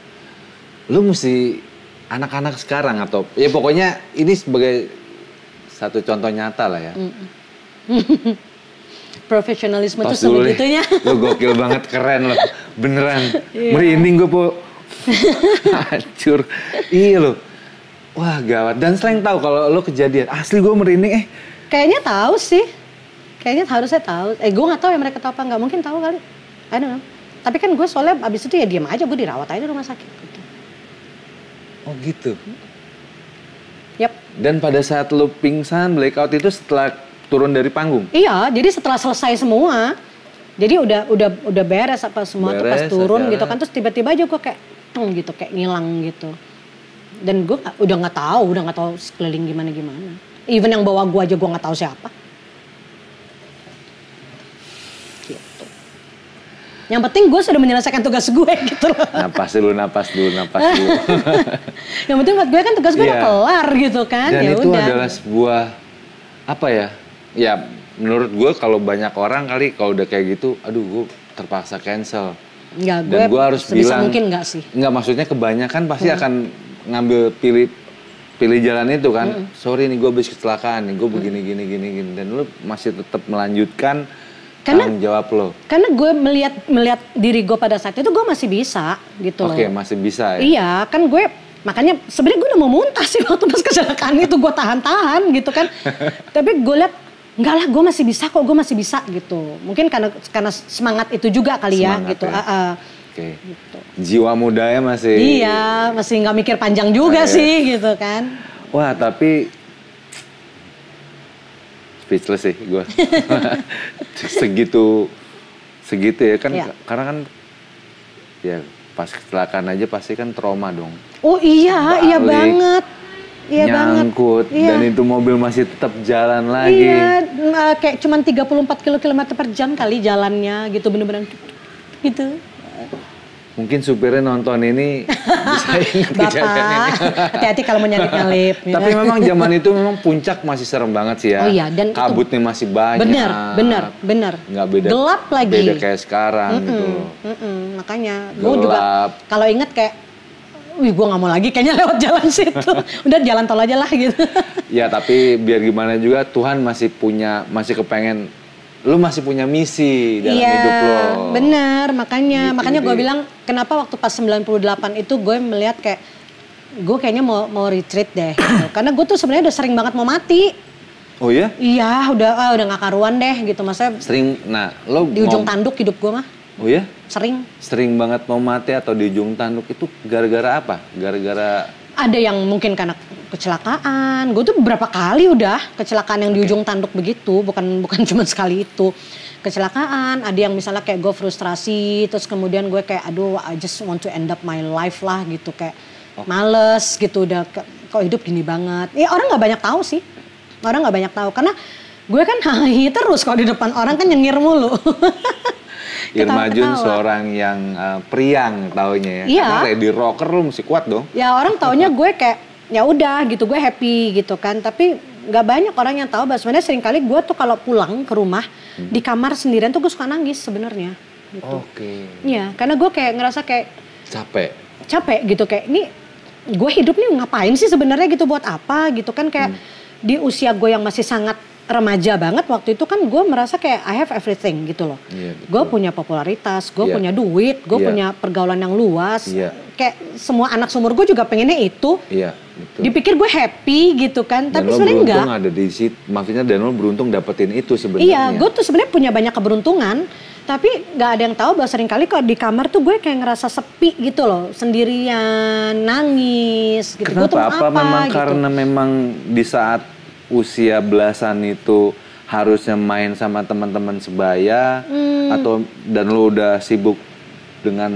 lu mesti anak-anak sekarang atau ya pokoknya ini sebagai satu contoh nyata lah ya. Profesionalisme itu sebegitunya. Lo gokil banget, keren lo. Beneran. Merinding gue po. Hancur. Iya lo. Wah gawat. Dan Sleng tahu kalau lo kejadian. Asli gue merinding. Kayaknya tahu sih. Kayaknya harusnya tahu. Gue nggak tahu ya mereka tahu apa nggak. Mungkin tahu kali. I don't know. Tapi kan gue soalnya abis itu ya diam aja. Gue dirawat aja di rumah sakit. Gitu. Oh gitu. Yap. Dan pada saat lo pingsan, blackout itu setelah turun dari panggung? Iya, jadi setelah selesai semua, jadi udah beres apa semua tuh pas turun gitu kan, terus tiba-tiba aja gue kayak gitu, kayak ngilang gitu. Dan gue udah nggak tahu sekeliling gimana. Even yang bawa gue aja gue nggak tahu siapa. Gitu. Yang penting gue sudah menyelesaikan tugas gue gitu loh. Napas dulu. Yang penting buat gue kan tugas gue udah kelar gitu kan. Dan ya itu udah. adalah sebuah apa ya? Ya menurut gue kalau banyak orang kali kalau udah kayak gitu, aduh gue terpaksa cancel. Enggak, Dan gue harus bilang, mungkin enggak sih. Enggak, maksudnya kebanyakan pasti akan ngambil pilih jalan itu kan. Sorry nih gue habis kecelakaan nih, gue begini gini. Dan lu masih tetap melanjutkan tanggung jawab lo. Karena gue melihat diri gue pada saat itu gue masih bisa gitu loh. Oke, masih bisa ya. Iya, kan gue makanya sebenarnya gue udah mau muntah sih waktu pas kecelakaan itu gue tahan-tahan gitu kan. Tapi gue lihat enggak lah, gue masih bisa kok, gue masih bisa gitu. Mungkin karena semangat itu juga kali ya gitu. Ya. Oke. Gitu. Jiwa mudanya masih. Iya, masih nggak mikir panjang juga sih gitu kan. Wah, tapi speechless sih gue. segitu ya kan, karena kan ya pas kecelakaan aja pasti kan trauma dong. Oh iya, iya banget. Iya nyangkut banget. Dan itu mobil masih tetap jalan lagi. Iya, kayak cuman 34 km per jam kali jalannya gitu, bener-bener gitu. Mungkin supirnya nonton ini bisa ingat kejadian ini. Hati-hati kalau menyalip-nyalip. Ya. Tapi memang zaman itu memang puncak masih serem banget sih ya. Oh iya, dan kabutnya itu masih banyak. Bener. Nggak beda. Gelap lagi. Beda kayak sekarang gitu. Makanya gue juga kalau inget kayak, wih gue nggak mau lagi kayaknya lewat jalan situ. Udah jalan tol aja lah gitu. Ya tapi biar gimana juga Tuhan masih kepengen. Lu masih punya misi dalam hidup lo. Iya, bener. Makanya gue bilang kenapa waktu pas 98 itu gue melihat kayak gue kayaknya mau retreat deh. Gitu. Karena gue tuh sebenarnya udah sering banget mau mati. Oh ya? Iya, udah gak karuan deh gitu. Maksudnya sering. Nah, lo di ujung tanduk hidup gue mah. Oh ya? Sering banget mau mati atau di ujung tanduk itu gara-gara apa? Gara-gara ada yang mungkin karena kecelakaan. Gue tuh beberapa kali udah kecelakaan yang di ujung tanduk begitu, bukan cuma sekali itu. Kecelakaan, ada yang misalnya kayak gue frustrasi, terus kemudian gue kayak aduh I just want to end up my life lah gitu, kayak males gitu, udah kok hidup gini banget. Ya orang nggak banyak tahu sih. Orang nggak banyak tahu karena gue kan hahi terus kalau di depan orang kan nyengir mulu. Irma Jun seorang yang priang taunya ya. Iya. Karena lady rocker lu mesti kuat dong. Ya orang taunya gue kayak ya udah gitu, gue happy gitu kan. Tapi nggak banyak orang yang tahu bahwa sebenarnya sering kali gue tuh kalau pulang ke rumah di kamar sendirian tuh gue suka nangis sebenarnya. Gitu. Oke. Iya, karena gue kayak ngerasa kayak capek gitu, kayak ini gue hidup nih ngapain sih sebenarnya gitu, buat apa gitu kan, kayak di usia gue yang masih sangat remaja banget waktu itu kan gue merasa kayak I have everything gitu loh. Iya, gue punya popularitas, gue punya duit, gue punya pergaulan yang luas. Kayak semua anak seumur gue juga pengennya itu. Iya, betul. Dipikir gue happy gitu kan, tapi sebenarnya enggak. Dan lo beruntung ada di situ, maksudnya dan lo beruntung dapetin itu sebenarnya. Iya, gue tuh sebenarnya punya banyak keberuntungan, tapi nggak ada yang tahu bahwa seringkali kalau di kamar tuh gue kayak ngerasa sepi gitu loh, sendirian, nangis. Gitu. Kenapa? Apa memang gitu? Karena memang di saat usia belasan itu harusnya main sama teman-teman sebaya atau dan lo udah sibuk dengan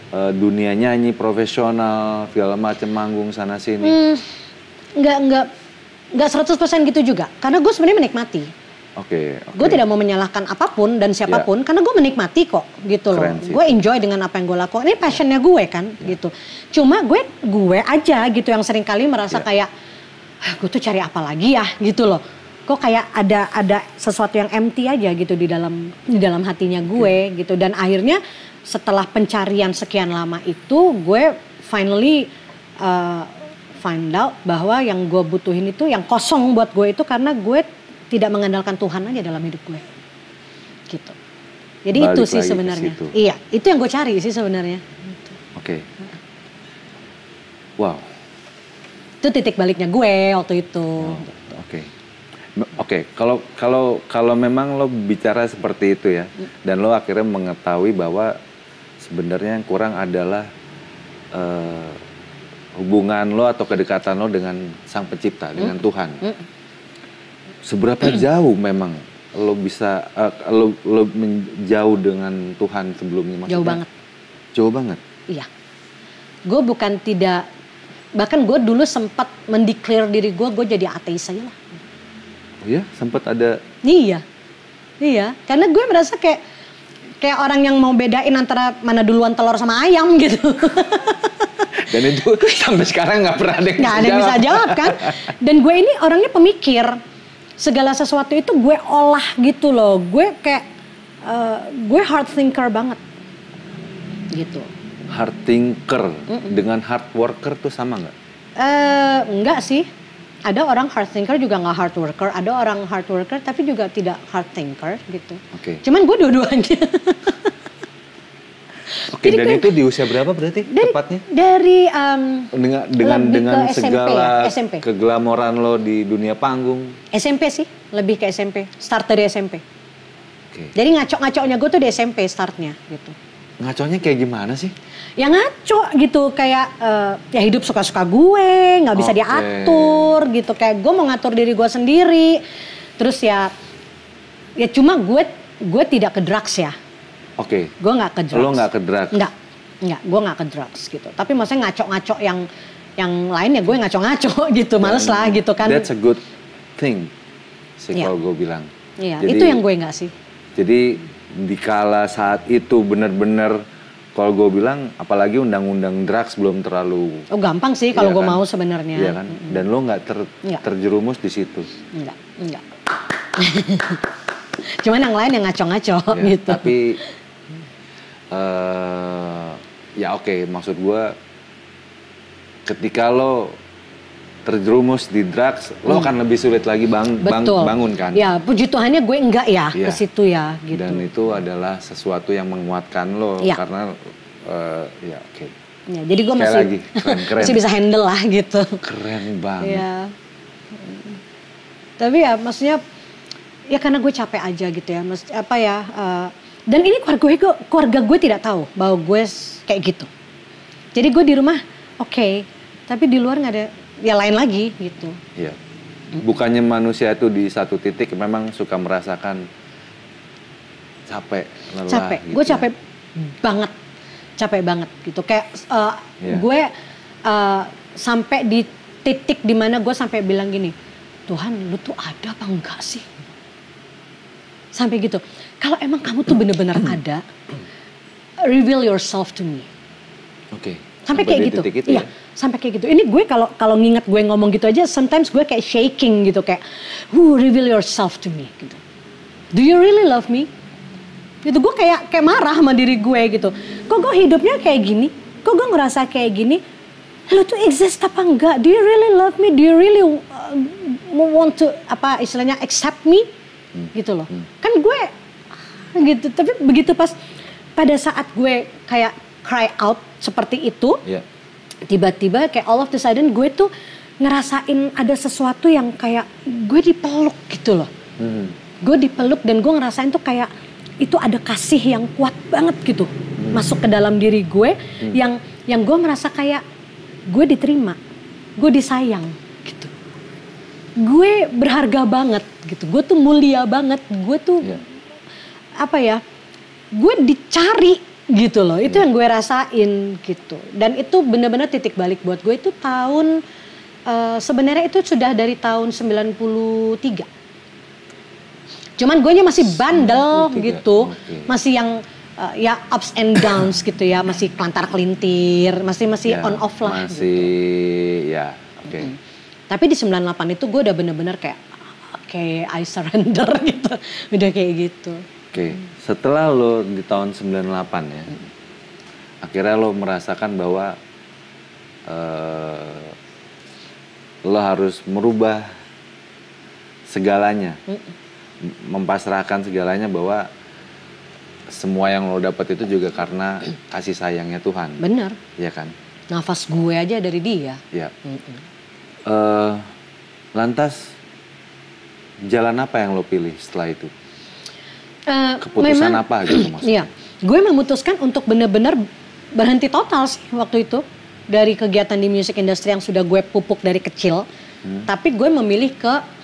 dunia nyanyi profesional, segala macam, manggung sana sini. Enggak 100% gitu juga. Karena gue sebenarnya menikmati. Oke. Gue tidak mau menyalahkan apapun dan siapapun karena gue menikmati kok gitu loh. Gue enjoy dengan apa yang gue lakukan. Ini passionnya gue kan gitu. Cuma gue aja gitu yang sering kali merasa kayak gue tuh cari apa lagi ya gitu loh. Kok kayak ada sesuatu yang empty aja gitu di dalam hatinya gue gitu. Dan akhirnya setelah pencarian sekian lama itu gue finally find out bahwa yang gue butuhin itu, yang kosong buat gue itu karena gue tidak mengandalkan Tuhan aja dalam hidup gue gitu. Jadi balik itu sih sebenarnya. Iya, itu yang gue cari sih sebenarnya. Oke. Wow. Itu titik baliknya gue waktu itu. Oke. Kalau memang lo bicara seperti itu ya, dan lo akhirnya mengetahui bahwa sebenarnya yang kurang adalah hubungan lo atau kedekatan lo dengan Sang Pencipta, dengan Tuhan. Seberapa jauh memang lo bisa lo menjauh dengan Tuhan sebelumnya? Maksudnya, jauh banget. Jauh banget. Iya. Gue bukan tidak. Bahkan gue dulu sempat mendeklar diri gue jadi ateis aja lah. Oh iya? Sempat ada? Iya. Karena gue merasa kayak orang yang mau bedain antara mana duluan telur sama ayam gitu. Dan itu sampai sekarang nggak pernah ada yang bisa jawab kan. Dan gue ini orangnya pemikir. segala sesuatu itu gue olah gitu loh. Gue kayak gue hard thinker banget gitu. Hard thinker dengan hard worker tuh sama nggak? Enggak sih. Ada orang hard thinker juga nggak hard worker. Ada orang hard worker tapi juga tidak hard thinker gitu. Oke. Cuman gue dua-duanya. Oke, Jadi dan itu di usia berapa berarti tepatnya? Dari Dengan ke SMP segala ya, SMP. keglamoran lo di dunia panggung. SMP sih, lebih ke SMP. Start dari SMP. Oke. Jadi ngaco-ngaconya gue tuh di SMP startnya gitu. Ngaconya kayak gimana sih? Ya ngaco gitu, kayak ya hidup suka-suka gue, nggak bisa Oke. diatur gitu. Kayak gue mau ngatur diri gue sendiri. Terus ya cuma gue tidak ke drugs ya. Oke. Gue nggak ke drugs. Lo nggak ke drugs? Nggak, gue nggak ke drugs gitu. Tapi maksudnya ngaco-ngaco yang lain ya gue ngaco-ngaco gitu, males lah gitu kan. That's a good thing sih Iya. kalau gue bilang. Iya, Jadi- itu yang gue nggak sih. Jadi dikala saat itu benar-benar kalau gue bilang apalagi undang-undang drugs belum terlalu. Oh gampang sih kalau Iya gue kan? mau sebenarnya. Iya kan? Dan lo nggak Nggak. terjerumus di situ. Enggak. Cuman yang lain yang ngaco-ngaco Ya, gitu. Tapi ya oke, maksud gue ketika lo terjerumus di drugs, lo akan lebih sulit lagi Betul. bangun kan? Ya puji Tuhannya gue enggak ya Iya. ke situ ya gitu. Dan itu adalah sesuatu yang menguatkan lo Iya. karena ya oke. Ya, jadi gue Sekali masih lagi, keren. masih bisa handle lah gitu. Keren banget. Iya. Tapi ya maksudnya ya karena gue capek aja gitu ya. Dan ini keluarga gue tidak tahu bahwa gue kayak gitu. Jadi gue di rumah oke, tapi di luar nggak ada ya lain lagi gitu. Iya. Bukannya manusia itu di satu titik memang suka merasakan capek, lelah. Capek, gitu gue ya. capek banget gitu. Kayak Iya. gue sampai di titik dimana gue sampai bilang gini, Tuhan lu tuh ada apa enggak sih? Sampai gitu. Kalau emang kamu tuh bener-bener ada, reveal yourself to me. Oke. Sampai kayak di gitu. titik itu Iya, sampai kayak gitu. Ini gue kalau nginget gue ngomong gitu aja, sometimes gue kayak shaking gitu, kayak, reveal yourself to me gitu. Do you really love me? Gitu, gue kayak marah sama diri gue gitu. Kok gue hidupnya kayak gini? Kok gue ngerasa kayak gini? Lu tuh exist apa enggak? Do you really love me? Do you really want to istilahnya accept me? Gitu loh. Kan gue gitu. Tapi begitu pada saat gue kayak cry out seperti itu, Iya. tiba-tiba kayak all of the sudden gue tuh ngerasain ada sesuatu yang kayak gue dipeluk gitu loh. Gue dipeluk dan gue ngerasain tuh kayak itu ada kasih yang kuat banget gitu masuk ke dalam diri gue yang gue merasa kayak gue diterima, gue disayang gitu. Gue berharga banget gitu, gue tuh mulia banget, gue tuh gue dicari gitu loh. Itu yang gue rasain gitu. Dan itu benar-benar titik balik buat gue itu tahun sebenarnya itu sudah dari tahun 93. Cuman gue masih bandel 93, gitu. okay. Masih yang ya ups and downs gitu ya, masih kelantar-kelintir, masih Ya, on off lah masih gitu. ya, oke. Tapi di 98 itu gue udah bener-bener kayak oke, I surrender gitu. Udah kayak gitu. Oke, setelah lo di tahun 98 ya, akhirnya lo merasakan bahwa lo harus merubah segalanya, mempasrahkan segalanya bahwa semua yang lo dapat itu juga karena kasih sayangnya Tuhan. Bener. Iya kan? Nafas gue aja dari dia. Ya. Lantas jalan apa yang lo pilih setelah itu? Keputusan apa gitu maksudnya? Iya, gue memutuskan untuk benar-benar berhenti total sih waktu itu dari kegiatan di music industry yang sudah gue pupuk dari kecil. Tapi gue memilih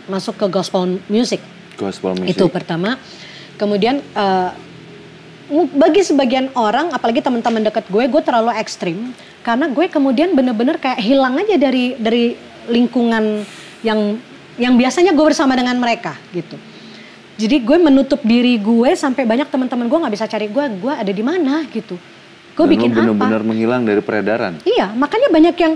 masuk ke gospel music. Gospel music. Itu pertama. Kemudian bagi sebagian orang, apalagi teman-teman dekat gue terlalu ekstrim karena gue kemudian benar-benar kayak hilang aja dari lingkungan yang biasanya gue bersama dengan mereka gitu. Jadi gue menutup diri gue sampai banyak teman-teman gue nggak bisa cari gue ada di mana gitu. Gue bikin apa? Benar-benar menghilang dari peredaran. Iya, makanya banyak yang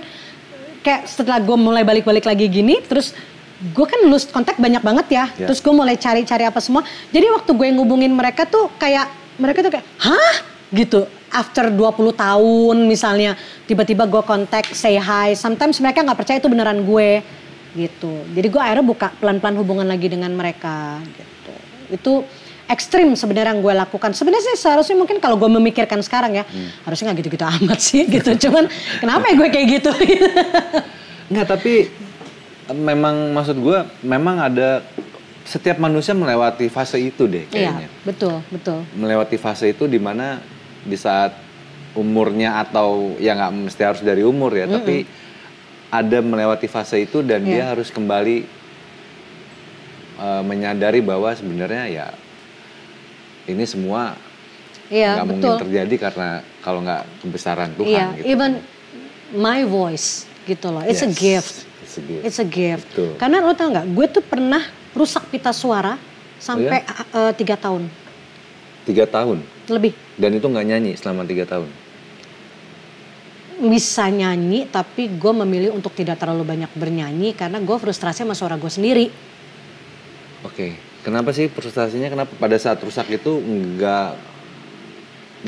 kayak setelah gue mulai balik-balik lagi gini, terus gue kan lose kontak banyak banget ya. Terus gue mulai cari-cari apa semua. Jadi waktu gue ngubungin mereka tuh kayak, mereka tuh kayak, hah? Gitu. After 20 tahun misalnya, tiba-tiba gue kontak, say hi. Sometimes mereka gak percaya itu beneran gue. Gitu. Jadi gue akhirnya buka pelan-pelan hubungan lagi dengan mereka. Gitu. Itu ekstrim sebenarnya yang gue lakukan. Sebenarnya sih seharusnya mungkin kalau gue memikirkan sekarang ya, harusnya gak gitu-gitu amat sih gitu. Cuman kenapa ya gue kayak gitu? Enggak, tapi memang maksud gue memang ada, setiap manusia melewati fase itu deh kayaknya. Iya, betul. Melewati fase itu di mana di saat umurnya, atau ya nggak mesti harus dari umur ya, tapi ada melewati fase itu dan dia harus kembali menyadari bahwa sebenarnya ya ini semua nggak mungkin terjadi karena kalau nggak kebesaran Tuhan. Gitu. Even my voice gitu loh, it's a gift. It's a gift. Betul. Karena lo tau nggak, gue tuh pernah rusak pita suara sampai 3 tahun. 3 tahun? Lebih. Dan itu nggak nyanyi selama 3 tahun? Bisa nyanyi, tapi gue memilih untuk tidak terlalu banyak bernyanyi karena gue frustrasi sama suara gue sendiri. Oke. Kenapa sih frustrasinya? Kenapa pada saat rusak itu nggak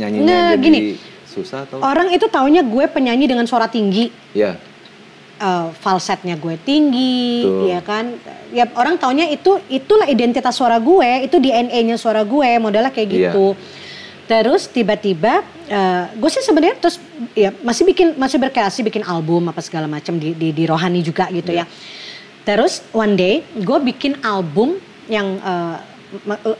nyanyinya jadi gini, susah? Atau? Orang itu taunya gue penyanyi dengan suara tinggi. Ya. Falsetnya gue tinggi, ya kan? Ya orang taunya itulah identitas suara gue, itu DNA-nya suara gue, modelnya kayak gitu. Terus tiba-tiba gue sih sebenarnya terus ya masih berkreasi bikin album apa segala macam di rohani juga gitu ya. Terus one day gue bikin album yang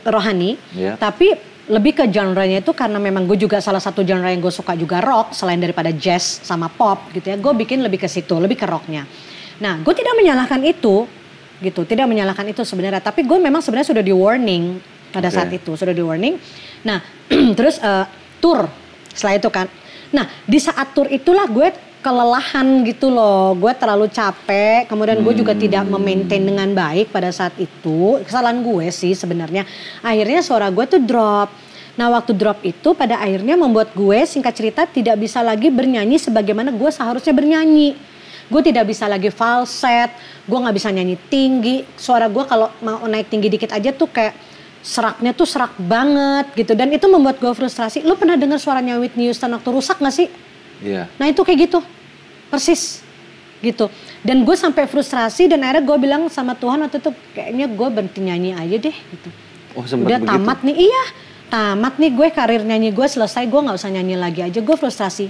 rohani, tapi lebih ke genre-nya itu karena memang gue juga salah satu genre yang gue suka juga rock selain daripada jazz sama pop gitu ya. Gue bikin lebih ke situ, lebih ke rocknya. Nah, gue tidak menyalahkan itu gitu, tidak menyalahkan itu sebenarnya. Tapi gue memang sebenarnya sudah di warning pada saat itu, sudah di warning. Nah, terus tour setelah itu kan. Nah, di saat tour itulah gue kelelahan gitu loh, gue terlalu capek, kemudian gue juga tidak memaintain dengan baik pada saat itu. Kesalahan gue sih sebenarnya. Akhirnya suara gue tuh drop. Nah waktu drop itu pada akhirnya membuat gue singkat cerita tidak bisa lagi bernyanyi sebagaimana gue seharusnya bernyanyi. Gue tidak bisa lagi falset, gue gak bisa nyanyi tinggi. Suara gue kalau mau naik tinggi dikit aja tuh kayak seraknya tuh serak banget gitu. Dan itu membuat gue frustrasi. Lu pernah dengar suaranya Whitney Houston waktu rusak gak sih? Iya. Nah itu kayak gitu, persis gitu. Dan gue sampai frustrasi dan akhirnya gue bilang sama Tuhan waktu itu kayaknya gue berhenti nyanyi aja deh gitu. Oh sempat udah begitu? Tamat nih, tamat nih gue karir nyanyi gue selesai, gue nggak usah nyanyi lagi aja, gue frustrasi.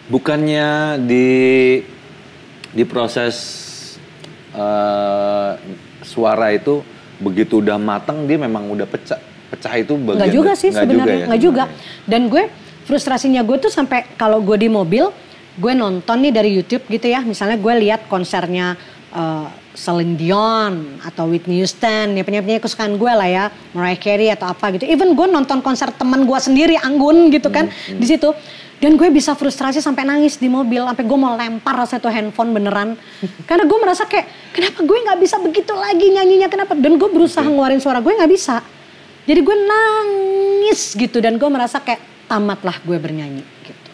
Bukannya di proses suara itu begitu udah matang dia memang udah pecah itu bagian? Nggak juga sih sebenarnya, nggak juga. Dan gue frustrasinya gue tuh sampai kalau gue di mobil, gue nonton nih dari YouTube gitu ya. Misalnya gue lihat konsernya Celine Dion atau Whitney Houston, ya penyanyi kesukaan gue lah ya, Mariah Carey atau apa gitu. Even gue nonton konser teman gue sendiri, Anggun gitu kan, di situ. Dan gue bisa frustrasi sampai nangis di mobil, sampai gue mau lempar satu handphone beneran. Karena gue merasa kayak, kenapa gue nggak bisa begitu lagi nyanyinya, kenapa? Dan gue berusaha ngeluarin suara gue nggak bisa. Jadi gue nangis gitu dan gue merasa kayak tamatlah gue bernyanyi gitu.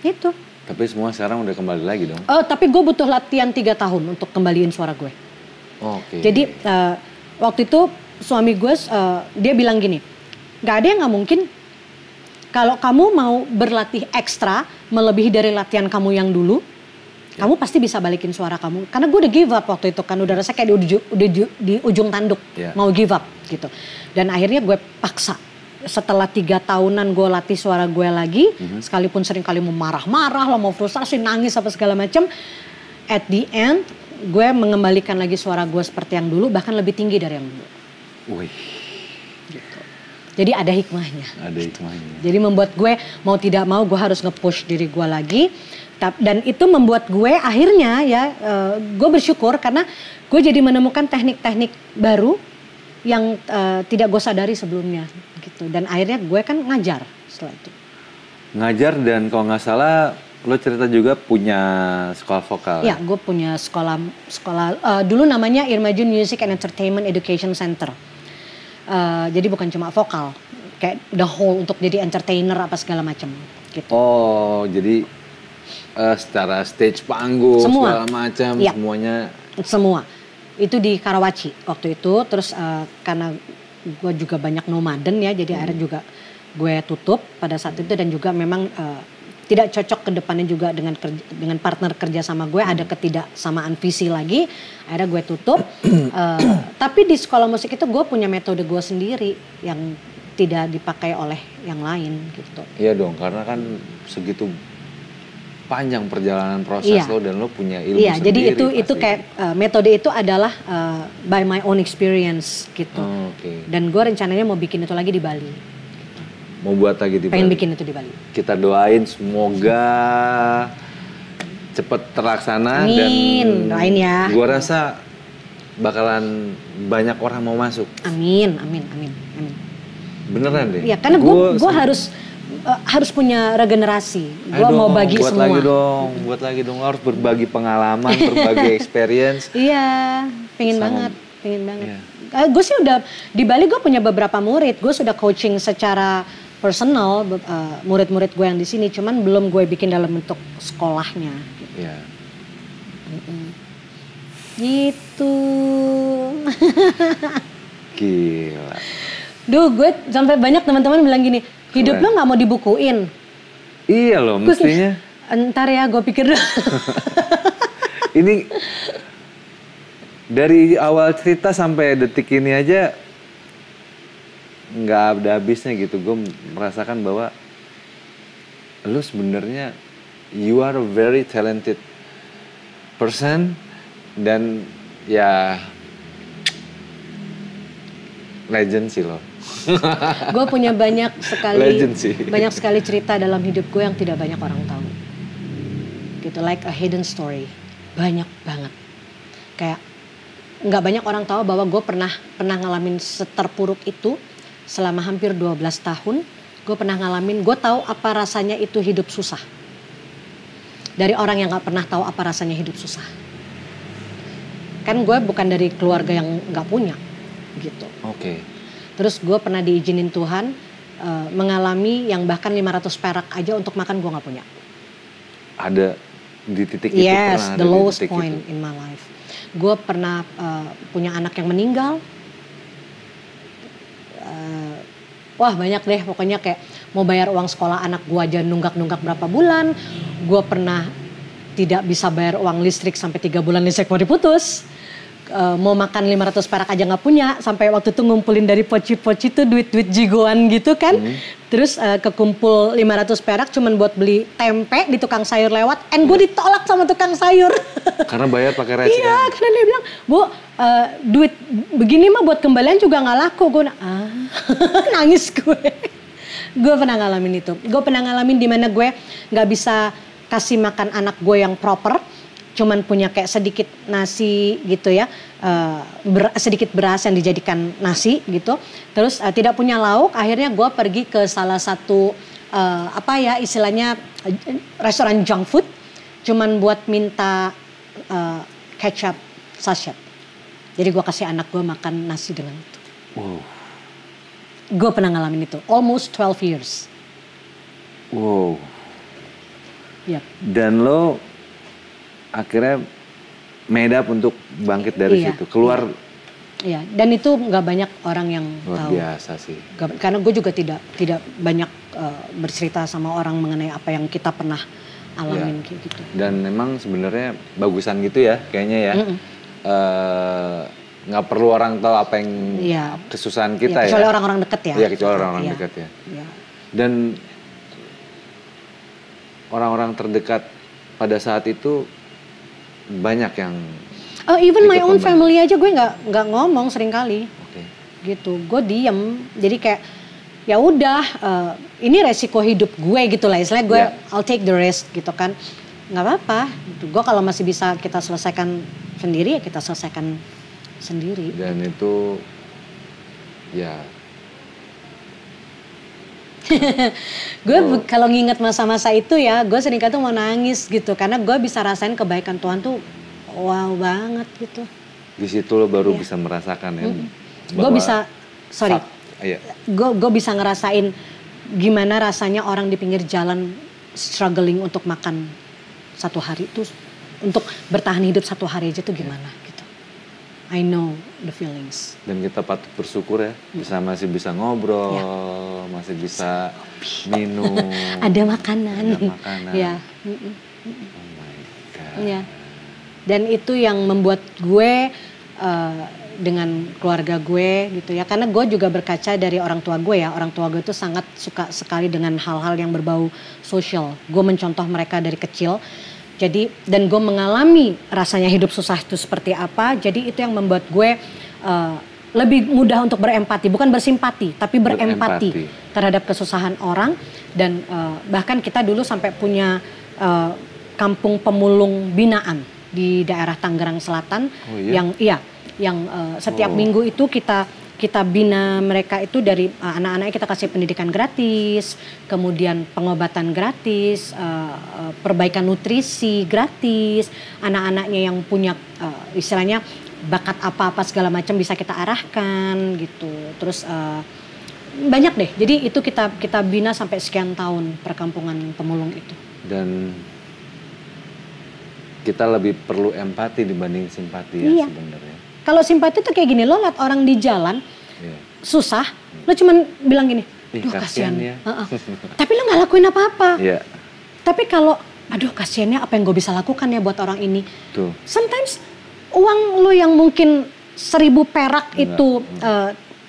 Itu. Tapi semua sekarang udah kembali lagi dong? Oh, tapi gue butuh latihan 3 tahun untuk kembaliin suara gue. Oke. Jadi waktu itu suami gue dia bilang gini, gak ada yang gak mungkin kalau kamu mau berlatih ekstra melebihi dari latihan kamu yang dulu, kamu pasti bisa balikin suara kamu. Karena gue udah give up waktu itu kan, udah rasa kayak di ujung tanduk, mau give up gitu. Dan akhirnya gue paksa. Setelah 3 tahunan gue latih suara gue lagi, sekalipun sering kali mau marah-marah lah, mau frustrasi, nangis apa segala macam, at the end gue mengembalikan lagi suara gue seperti yang dulu, bahkan lebih tinggi dari yang dulu. Wih. Gitu. Jadi ada hikmahnya. Ada hikmahnya. Jadi membuat gue mau tidak mau gue harus nge-push diri gue lagi, dan itu membuat gue akhirnya ya gue bersyukur karena gue jadi menemukan teknik-teknik baru yang tidak gue sadari sebelumnya gitu. Dan akhirnya gue kan ngajar setelah itu. Ngajar, dan kalau nggak salah lo cerita juga punya sekolah vokal. Ya, gue punya sekolah dulu namanya Irmajun Music and Entertainment Education Center. Jadi bukan cuma vokal, kayak the whole untuk jadi entertainer apa segala macam gitu. Oh, jadi secara stage panggung segala macam semuanya. Semua. Itu di Karawaci waktu itu. Terus karena gue juga banyak nomaden ya, jadi akhirnya juga gue tutup pada saat itu. Dan juga memang tidak cocok ke depannya juga dengan partner kerja sama gue, ada ketidaksamaan visi lagi, akhirnya gue tutup. Tapi di sekolah musik itu gue punya metode gue sendiri yang tidak dipakai oleh yang lain gitu. Iya dong, karena kan segitu panjang perjalanan proses lo dan lo punya ilmu sendiri. Jadi itu kayak metode itu adalah by my own experience gitu. Dan gue rencananya mau bikin itu lagi di Bali. Mau buat lagi di Pengen Bali. bikin itu di Bali. Kita doain semoga cepet terlaksana. Amin. Dan doain ya. Gue rasa bakalan banyak orang mau masuk. Amin. Beneran deh. Ya karena gue harus punya regenerasi. Gue mau bagi buat semua. Buat lagi dong. Lo harus berbagi pengalaman, berbagi experience. Iya, pengen banget. Iya. Gue sih udah di Bali, gue punya beberapa murid. Gue sudah coaching secara personal murid-murid gue yang di sini. Cuman belum gue bikin dalam bentuk sekolahnya. Iya. Gitu. Gila. Duh, gue sampai banyak teman-teman bilang gini, hidup lo nggak mau dibukuin? Iya loh, mestinya. Ntar ya, gue pikir dulu. Ini dari awal cerita sampai detik ini aja nggak ada habisnya gitu. Gue merasakan bahwa lu sebenarnya you are a very talented person dan ya legend sih lo. Gue punya banyak sekali cerita dalam hidup gue yang tidak banyak orang tahu. Gitu, like a hidden story. Banyak banget. Kayak nggak banyak orang tahu bahwa gue pernah ngalamin seterpuruk itu selama hampir 12 tahun. Gue pernah ngalamin, gue tahu apa rasanya itu hidup susah. Dari orang yang nggak pernah tahu apa rasanya hidup susah. Kan gue bukan dari keluarga yang nggak punya, gitu. Oke. Terus gue pernah diizinin Tuhan mengalami yang bahkan 500 perak aja untuk makan gue nggak punya. Ada di titik itu? Yes, the lowest point in my life. Gue pernah punya anak yang meninggal. Wah banyak deh, pokoknya kayak mau bayar uang sekolah anak gue aja nunggak-nunggak berapa bulan. Gue pernah tidak bisa bayar uang listrik sampai 3 bulan listrik mau diputus. Mau makan 500 perak aja gak punya. Sampai waktu itu ngumpulin dari poci-poci tuh duit-duit jigoan gitu kan. Terus kekumpul 500 perak cuman buat beli tempe di tukang sayur lewat. And gue ditolak sama tukang sayur. Karena bayar pakai recehan. Iya, karena dia bilang, Bu, duit begini mah buat kembalian juga gak laku. Gue nangis gue. Gue pernah ngalamin itu. Gue pernah ngalamin dimana gue gak bisa kasih makan anak gue yang proper. Cuman punya kayak sedikit nasi gitu ya, sedikit beras yang dijadikan nasi gitu. Terus tidak punya lauk, akhirnya gue pergi ke salah satu istilahnya restoran junk food. Cuman buat minta ketchup sachet. Jadi gue kasih anak gue makan nasi dengan itu. Wow. Gue pernah ngalamin itu, almost 12 years. Wow. Yep. Dan lo akhirnya made up untuk bangkit dari situ, keluar. Iya, dan itu nggak banyak orang yang luar tahu. Biasa sih. Karena gue juga tidak banyak bercerita sama orang mengenai apa yang kita pernah alamin kayak gitu. Dan memang sebenarnya bagusan gitu ya, kayaknya ya. Nggak perlu orang tahu apa yang kesusahan kita ya. Kecuali orang-orang deket ya. Iya, kecuali orang-orang dekat ya. Dan orang-orang terdekat pada saat itu banyak yang even my own family aja gue nggak ngomong seringkali. Gitu, gue diem. Jadi kayak ya udah ini resiko hidup gue gitu lah, istilahnya gue I'll take the risk gitu kan, nggak apa-apa. Gitu. Gue kalau masih bisa kita selesaikan sendiri ya kita selesaikan sendiri. Dan itu ya. Gue kalau nginget masa-masa itu ya, gue seringkali tuh mau nangis gitu karena gue bisa rasain kebaikan Tuhan tuh wow banget gitu. Di situ lo baru bisa merasakan ya. Gue bisa, gue bisa ngerasain gimana rasanya orang di pinggir jalan struggling untuk makan satu hari itu, untuk bertahan hidup satu hari aja tuh gimana gitu. I know the feelings. Dan kita patut bersyukur ya, masih bisa ngobrol, masih bisa minum. Ada makanan. Ya. Oh my God. Ya. Dan itu yang membuat gue dengan keluarga gue gitu ya. Karena gue juga berkaca dari orang tua gue ya. Orang tua gue itu sangat suka sekali dengan hal-hal yang berbau sosial. Gue mencontoh mereka dari kecil. Jadi dan gue mengalami rasanya hidup susah itu seperti apa. Jadi itu yang membuat gue lebih mudah untuk berempati, bukan bersimpati, tapi berempati terhadap kesusahan orang. Dan bahkan kita dulu sampai punya kampung pemulung binaan di daerah Tangerang Selatan. yang setiap minggu itu kita bina mereka itu dari anak-anaknya kita kasih pendidikan gratis, kemudian pengobatan gratis, perbaikan nutrisi gratis, anak-anaknya yang punya istilahnya bakat apa-apa segala macam bisa kita arahkan gitu. Terus banyak deh. Jadi itu kita bina sampai sekian tahun perkampungan pemulung itu. Dan kita lebih perlu empati dibanding simpati ya sebenarnya. Kalau simpati tuh kayak gini, lo liat orang di jalan susah, lo cuman bilang gini, duh kasihan ya. Tapi lo gak lakuin apa-apa. Tapi kalau, aduh kasihannya apa yang gue bisa lakukan ya buat orang ini. Tuh. Sometimes uang lo yang mungkin 1.000 perak itu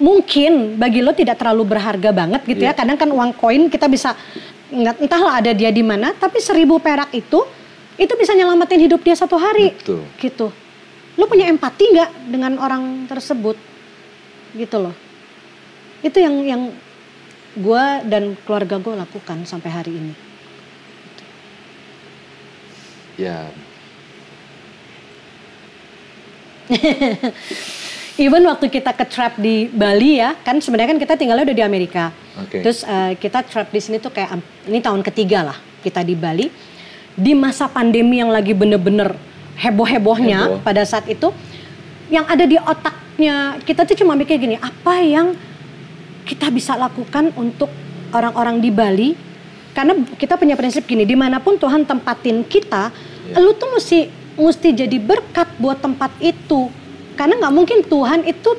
mungkin bagi lo tidak terlalu berharga banget gitu ya. Kadang kan uang koin kita bisa, entahlah ada dia di mana, tapi 1.000 perak itu bisa nyelamatin hidup dia 1 hari. Betul. Gitu. Lo punya empati gak dengan orang tersebut? Gitu loh. Itu yang gue dan keluarga gue lakukan sampai hari ini. Ya. Even waktu kita ke trap di Bali ya, kan sebenarnya kan kita tinggalnya udah di Amerika. Terus kita trap di sini tuh kayak ini tahun ketiga lah kita di Bali. Di masa pandemi yang lagi bener-bener heboh-hebohnya pada saat itu, yang ada di otaknya kita tuh cuma mikir gini, apa yang kita bisa lakukan untuk orang-orang di Bali? Karena kita punya prinsip gini, dimanapun Tuhan tempatin kita, lu tuh mesti jadi berkat buat tempat itu. Karena nggak mungkin Tuhan itu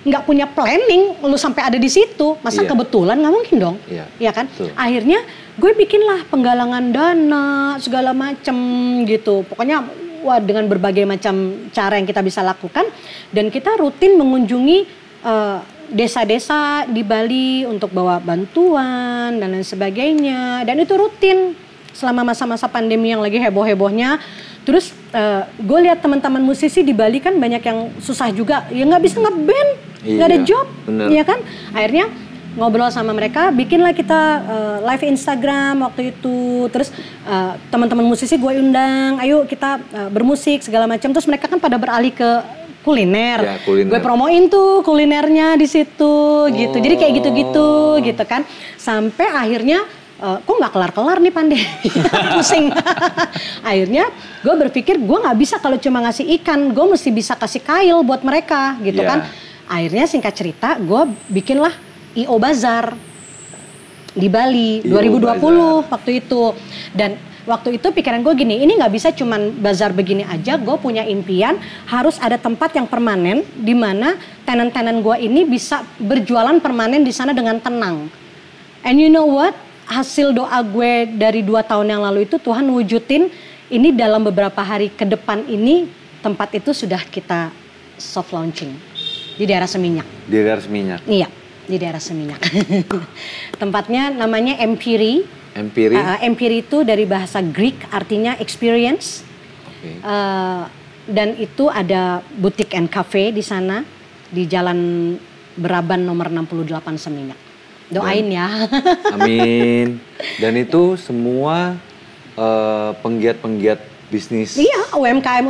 nggak punya planning lu sampai ada di situ, masa kebetulan nggak mungkin dong, ya kan? Akhirnya gue bikinlah penggalangan dana segala macem gitu, pokoknya dengan berbagai macam cara yang kita bisa lakukan, dan kita rutin mengunjungi desa-desa di Bali untuk bawa bantuan dan lain sebagainya, dan itu rutin selama masa-masa pandemi yang lagi heboh-hebohnya. Terus gue lihat teman-teman musisi di Bali kan banyak yang susah juga, ya nggak bisa ngeband, nggak ada job, ya kan? Akhirnya ngobrol sama mereka, bikinlah kita live Instagram waktu itu. Terus teman-teman musisi gue undang, ayo kita bermusik segala macam. Terus mereka kan pada beralih ke kuliner. Gue promoin tuh kulinernya di situ, gitu. Jadi kayak gitu-gitu, gitu kan. Sampai akhirnya kok nggak kelar-kelar nih pandemi, pusing. Akhirnya gue berpikir gue nggak bisa kalau cuma ngasih ikan, gue mesti bisa kasih kail buat mereka, gitu kan. Akhirnya singkat cerita, gue bikinlah I.O. Bazar di Bali 2020 waktu itu. Dan waktu itu pikiran gue gini, ini nggak bisa cuman bazar begini aja. Gue punya impian harus ada tempat yang permanen, di mana tenan-tenan gue ini bisa berjualan permanen di sana dengan tenang. And you know what? Hasil doa gue dari 2 tahun yang lalu itu Tuhan wujudin ini dalam beberapa hari ke depan ini, tempat itu sudah kita soft launching di daerah Seminyak. Di daerah Seminyak? Iya, di daerah Seminyak. Tempatnya namanya Empiri. Empiri? Empiri itu dari bahasa Greek artinya experience. Dan itu ada boutique and cafe di sana, di Jalan Beraban nomor 68 Seminyak. Doain ya. Amin. Dan itu semua penggiat-penggiat bisnis. Iya, UMKM.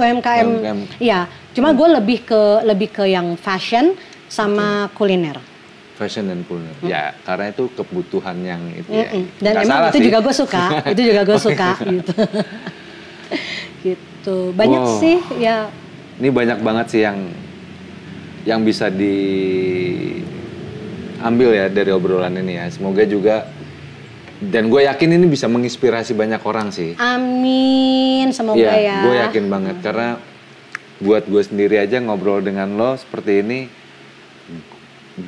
Iya, cuma gue lebih ke yang fashion sama kuliner. Fashion dan kuliner. Ya, karena itu kebutuhan yang itu ya. Dan emang itu juga gue suka. Itu juga gue suka gitu. Gitu. Banyak sih ya. Ini banyak banget sih yang bisa ambil ya dari obrolan ini ya. Semoga juga, dan gue yakin ini bisa menginspirasi banyak orang sih. Amin, semoga ya. Gue yakin banget karena buat gue sendiri aja ngobrol dengan lo seperti ini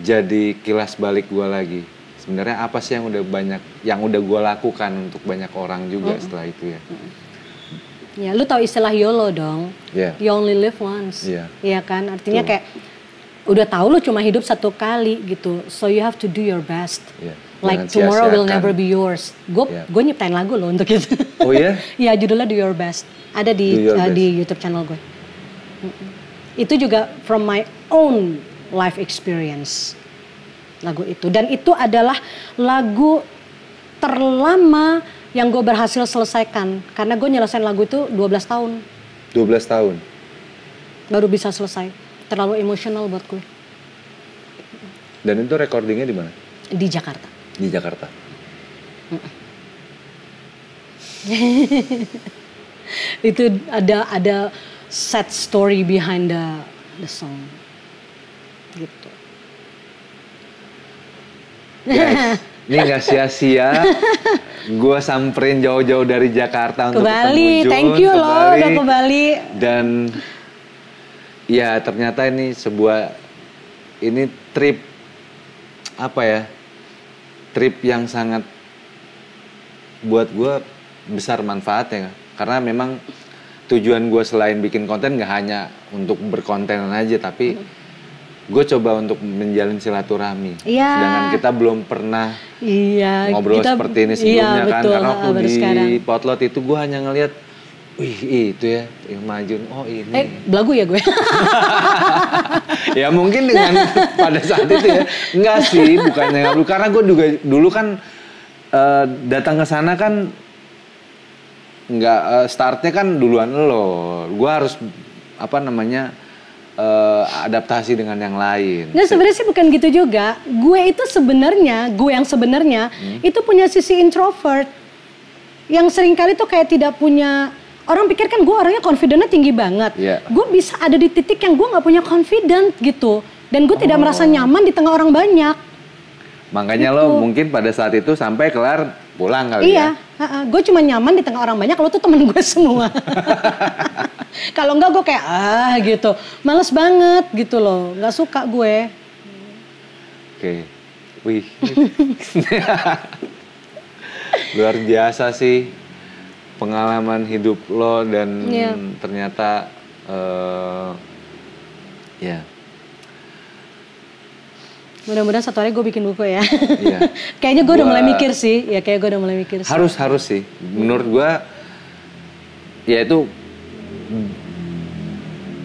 jadi kilas balik gue lagi. Sebenarnya apa sih yang udah gue lakukan untuk banyak orang juga setelah itu ya. Ya, lu tahu istilah YOLO dong. Yeah. You only live once. Iya. Iya kan? Artinya kayak udah tahu lu cuma hidup satu kali gitu. So you have to do your best. Yeah. Like Jangan tomorrow will sia-siakan. never be yours. Gue nyiptain lagu loh untuk itu. Oh ya? Ya, judulnya Do Your Best. Ada Do Your Best. di YouTube channel gue. Itu juga from my own life experience. Lagu itu. Dan itu adalah lagu terlama yang gue berhasil selesaikan. Karena gue nyelesain lagu itu 12 tahun. 12 tahun? Baru bisa selesai. Terlalu emosional buat gue. Dan itu recordingnya di mana? Di Jakarta. Di Jakarta. Itu ada sad story behind the song. Gitu. Guys, ini gak sia-sia. Gue samperin jauh-jauh dari Jakarta untuk Ke Bali, ketemu Jun, thank you loh udah ke Bali. Dan ya ternyata ini trip apa ya? Trip yang sangat buat gue besar manfaatnya. Karena memang tujuan gue selain bikin konten gak hanya untuk berkonten aja, tapi gue coba untuk menjalin silaturahmi. Iya. Sedangkan kita belum pernah ngobrol seperti ini sebelumnya kan. Betul, Karena waktu di sekarang. Potlot itu gue hanya ngelihat, wih itu ya Irma Jun, oh ini. Belagu ya gue? Ya mungkin dengan pada saat itu ya. Enggak sih, bukannya nggak. Karena gue juga dulu kan datang ke sana kan nggak startnya kan duluan lo. Gue harus adaptasi dengan yang lain. Nggak, sebenarnya sih bukan gitu juga. Gue yang sebenarnya itu punya sisi introvert. Yang seringkali tuh kayak tidak punya, orang pikir kan gue orangnya confident-nya tinggi banget. Yeah. Gue bisa ada di titik yang gue nggak punya confident gitu. Dan gue tidak merasa nyaman di tengah orang banyak. Makanya gitu. lo mungkin pada saat itu sampai kelar pulang kali ya? Iya, gue cuma nyaman di tengah orang banyak, lo tuh temen gue semua. Kalau enggak gue kayak gitu, males banget gitu loh, nggak suka gue. Oke, wih, luar biasa sih pengalaman hidup lo dan ternyata ya. Mudah-mudahan satu hari gue bikin buku ya. Iya. Kayaknya gue udah mulai mikir sih, Harus sih, menurut gue, ya itu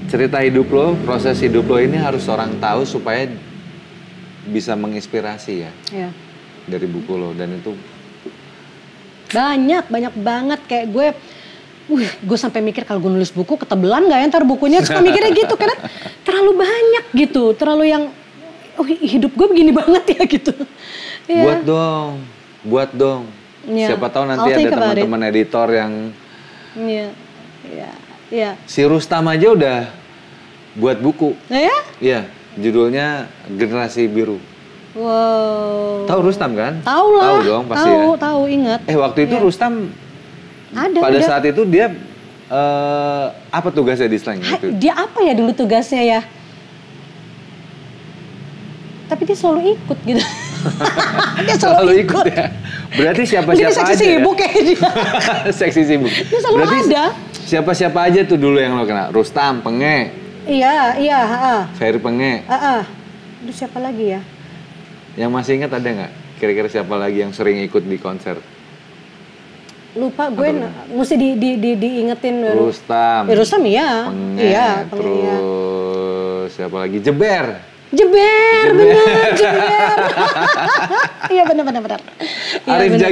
cerita hidup lo, proses hidup lo ini harus orang tahu supaya bisa menginspirasi ya. Iya. Dari buku lo, dan itu banyak banget kayak gue sampai mikir kalau gue nulis buku ketebelan nggak ya ntar bukunya, suka mikirnya gitu karena terlalu banyak gitu, terlalu yang hidup gue begini banget ya gitu. Ya. Buat dong. Yeah. Siapa tahu nanti ada teman-teman editor yang. Iya. Si Rustam aja udah buat buku. Ya? Iya, judulnya Generasi Biru. Wow. Tahu Rustam kan? Tahu lah. Tahu dong pasti ya. Tahu, ingat. Waktu itu Rustam pada saat itu dia apa tugasnya di Slang itu? Dia apa ya dulu tugasnya ya? Tapi dia selalu ikut gitu. Dia selalu ikut ya. Berarti siapa-siapa aja. Seksi sibuk kayak dia. Seksi sibuk. Dia selalu berarti ada. Siapa-siapa aja tuh dulu yang lo kenal? Rustam, Penge. Iya. Ferry Penge. Aduh, siapa lagi ya? Yang masih ingat ada nggak? Kira-kira siapa lagi yang sering ikut di konser? Lupa gue, mesti diingetin. Rustam. Rustam iya. Penge. Iya, terus siapa lagi? Jeber. Bener. Iya benar. Arif bener.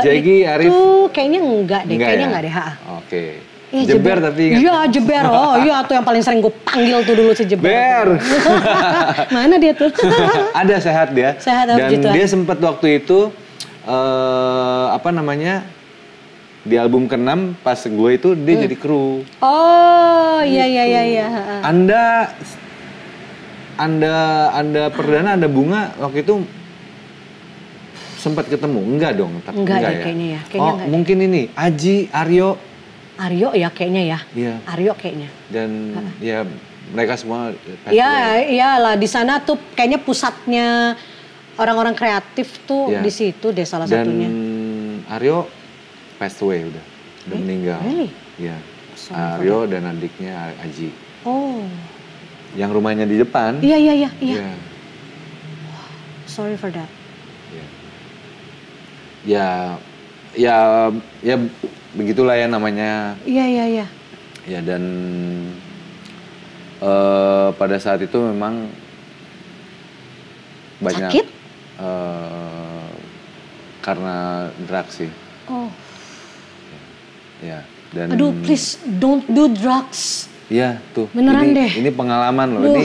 Jagi, Arif. Itu kayaknya enggak deh, Enggak ya? Oke. Jeber tapi ingat. Iya, Jeber. Oh iya, tuh yang paling sering gue panggil tuh dulu si Jeber. Mana dia tuh? Ada sehat dia. Sehat, dan gitu. Dia sempat waktu itu di album ke-6 pas gue itu dia jadi kru. Oh, iya. Anda Perdana, Anda Bunga waktu itu sempat ketemu? Enggak dong, enggak ya. Kayaknya ya. Mungkin ini Aji, Aryo. Aryo ya kayaknya ya. Iya. Aryo kayaknya. Dan ya mereka semua passed Ya, away. iyalah di sana tuh kayaknya pusatnya orang-orang kreatif tuh Iya. di situ deh salah Dan satunya. Aryo passed away udah meninggal. Really? Iya. Sorry for Aryo dan adiknya Aji. Oh, Yang rumahnya di depan. iya. Iya. Sorry for that. Ya begitulah ya namanya. Iya. Ya dan pada saat itu memang banyak Sakit? karena drugs sih. Oh, Ya dan aduh please don't do drugs. Iya tuh. Beneran ini, deh. Ini pengalaman loh. Duh. Ini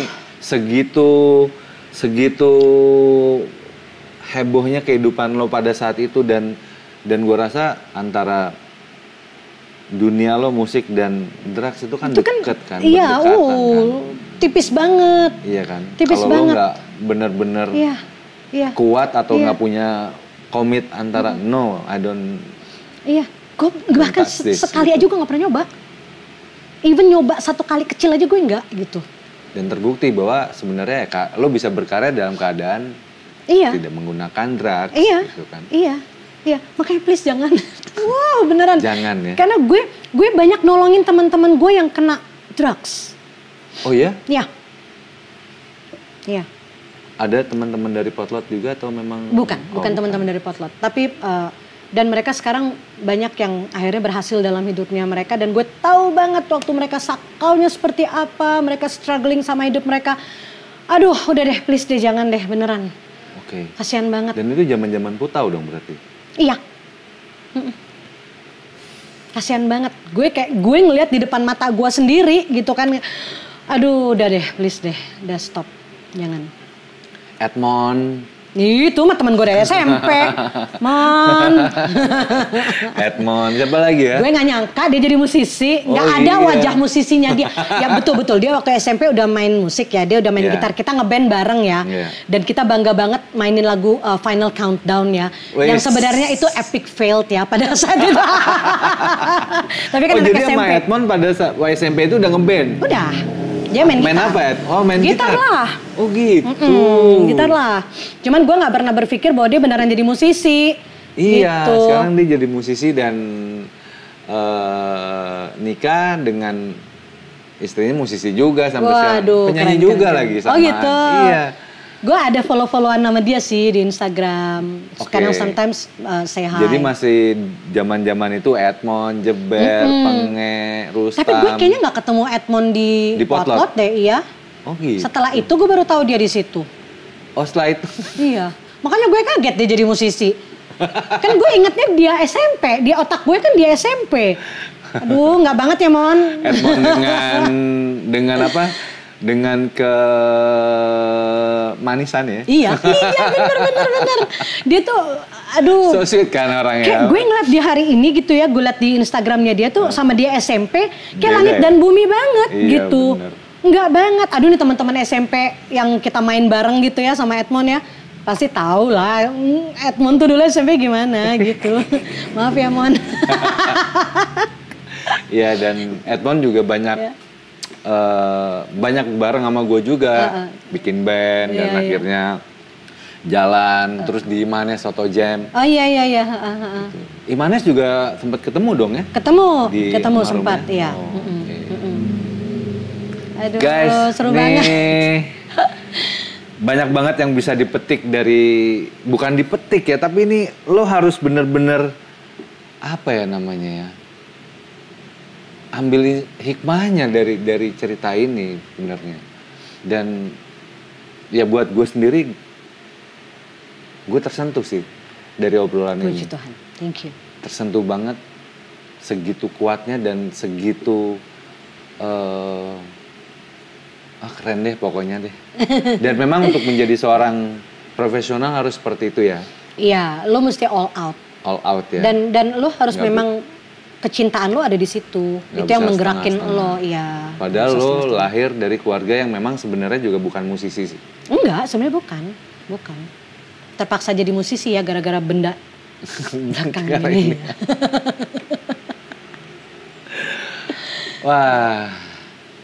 segitu hebohnya kehidupan lo pada saat itu dan gue rasa antara dunia lo musik dan drugs itu kan deket kan, iya, berdekatan kan. tipis banget. Iya kan. Tipis Kalau lo banget. nggak bener-bener Iya. kuat atau Iya. nggak punya komit antara no, I don't. Iya, gue bahkan touch this, sekali gitu. aja gue nggak pernah nyoba. Even nyoba satu kali kecil aja gue nggak gitu. Dan terbukti bahwa sebenarnya lo bisa berkarya dalam keadaan Iya. tidak menggunakan drugs, Iya. gitu kan. Iya. Makanya please jangan. Wow, beneran. Jangan ya. Karena gue banyak nolongin teman-teman gue yang kena drugs. Oh ya? Iya. Ada teman-teman dari Potlot juga atau memang? Bukan Oh, teman-teman dari Potlot. Tapi dan mereka sekarang banyak yang akhirnya berhasil dalam hidupnya mereka dan gue tahu banget waktu mereka sakalnya seperti apa, mereka struggling sama hidup mereka. Aduh, udah deh, please deh jangan deh, beneran. Oke. Kasihan banget. Dan itu zaman-zaman Putau dong berarti. Iya. Kasihan banget. Gue ngelihat di depan mata gue sendiri gitu kan. Aduh, udah deh, please deh, udah stop, jangan. Edmond. Itu mah teman gue dari SMP. Edmond, siapa lagi ya? Gue nggak nyangka dia jadi musisi. Nggak Oh, ada iya. wajah musisinya dia. Ya betul-betul dia waktu SMP udah main musik ya. Dia udah main Iya. gitar. Kita ngeband bareng ya. Iya. Dan kita bangga banget mainin lagu Final Countdown ya. Wih. Yang sebenarnya itu epic failed ya pada saat itu. Tapi kan Oh anak jadi SMP. sama Edmond pada saat SMP itu udah ngeband? Udah. Dia main gitar. apa Ed? Oh main Gitar gitar? lah. Oh gitu. Gitar lah. Cuman gue nggak pernah berpikir bahwa dia beneran jadi musisi. Iya, Gitu. sekarang dia jadi musisi dan nikah dengan istrinya musisi juga sampai sekarang. Waduh, Penyanyi keren, juga keren. lagi Oh samaan. gitu. Iya. Gue ada follow-followan sama dia sih di Instagram. Oke. Kadang sometimes say hi. Jadi masih zaman-zaman itu Edmond, Jeber, Penge, Rustam. Tapi gue kayaknya nggak ketemu Edmond di Di Potlot? Potlot deh, iya. Oh gitu. Setelah itu gue baru tahu dia di situ. Oh setelah itu. Iya. Makanya gue kaget dia jadi musisi. Kan gue ingetnya dia SMP, di otak gue kan dia SMP. Aduh, nggak banget ya Mon. Edmond dengan apa? Dengan manisan ya. Iya bener. Dia tuh, aduh. So sweet kan orangnya. Kayak gue ngeliat di hari ini gitu ya, gue liat di Instagramnya dia tuh sama dia SMP, kayak Beda langit ya? dan bumi banget Iya, gitu. bener. Enggak banget. Aduh nih teman-teman SMP yang kita main bareng gitu ya sama Edmond ya, pasti tahu lah Edmond tuh dulu SMP gimana gitu. Maaf ya Mon. Iya dan Edmond juga banyak Iya. banyak bareng sama gue juga bikin band dan Iya. akhirnya jalan terus di Imanes Soto Jam. Oh iya. Imanes juga sempat ketemu dong ya? Ketemu Di ketemu almarhum sempat ya? iya. Oh, oke. Aduh Guys, seru nih banget. banyak banget yang bisa dipetik dari bukan dipetik ya, tapi ini lo harus bener-bener apa ya namanya ya? Ambil hikmahnya dari cerita ini sebenarnya. Dan ya buat gue sendiri gue tersentuh sih dari obrolan ini. Puji Tuhan. Thank you. Tersentuh banget, segitu kuatnya dan segitu keren deh pokoknya deh. Dan memang untuk menjadi seorang profesional harus seperti itu ya. Iya, lo mesti all out. All out ya. Dan lo harus Nggak memang kecintaan lo ada di situ. Nggak Itu yang bisa menggerakin setengah-setengah. lo, iya. Padahal Nggak bisa lo setengah-setengah. lahir dari keluarga yang memang sebenarnya juga bukan musisi sih. Enggak, sebenarnya bukan. Terpaksa jadi musisi ya gara-gara benda belakang Gara-gara ini. ini. Wah,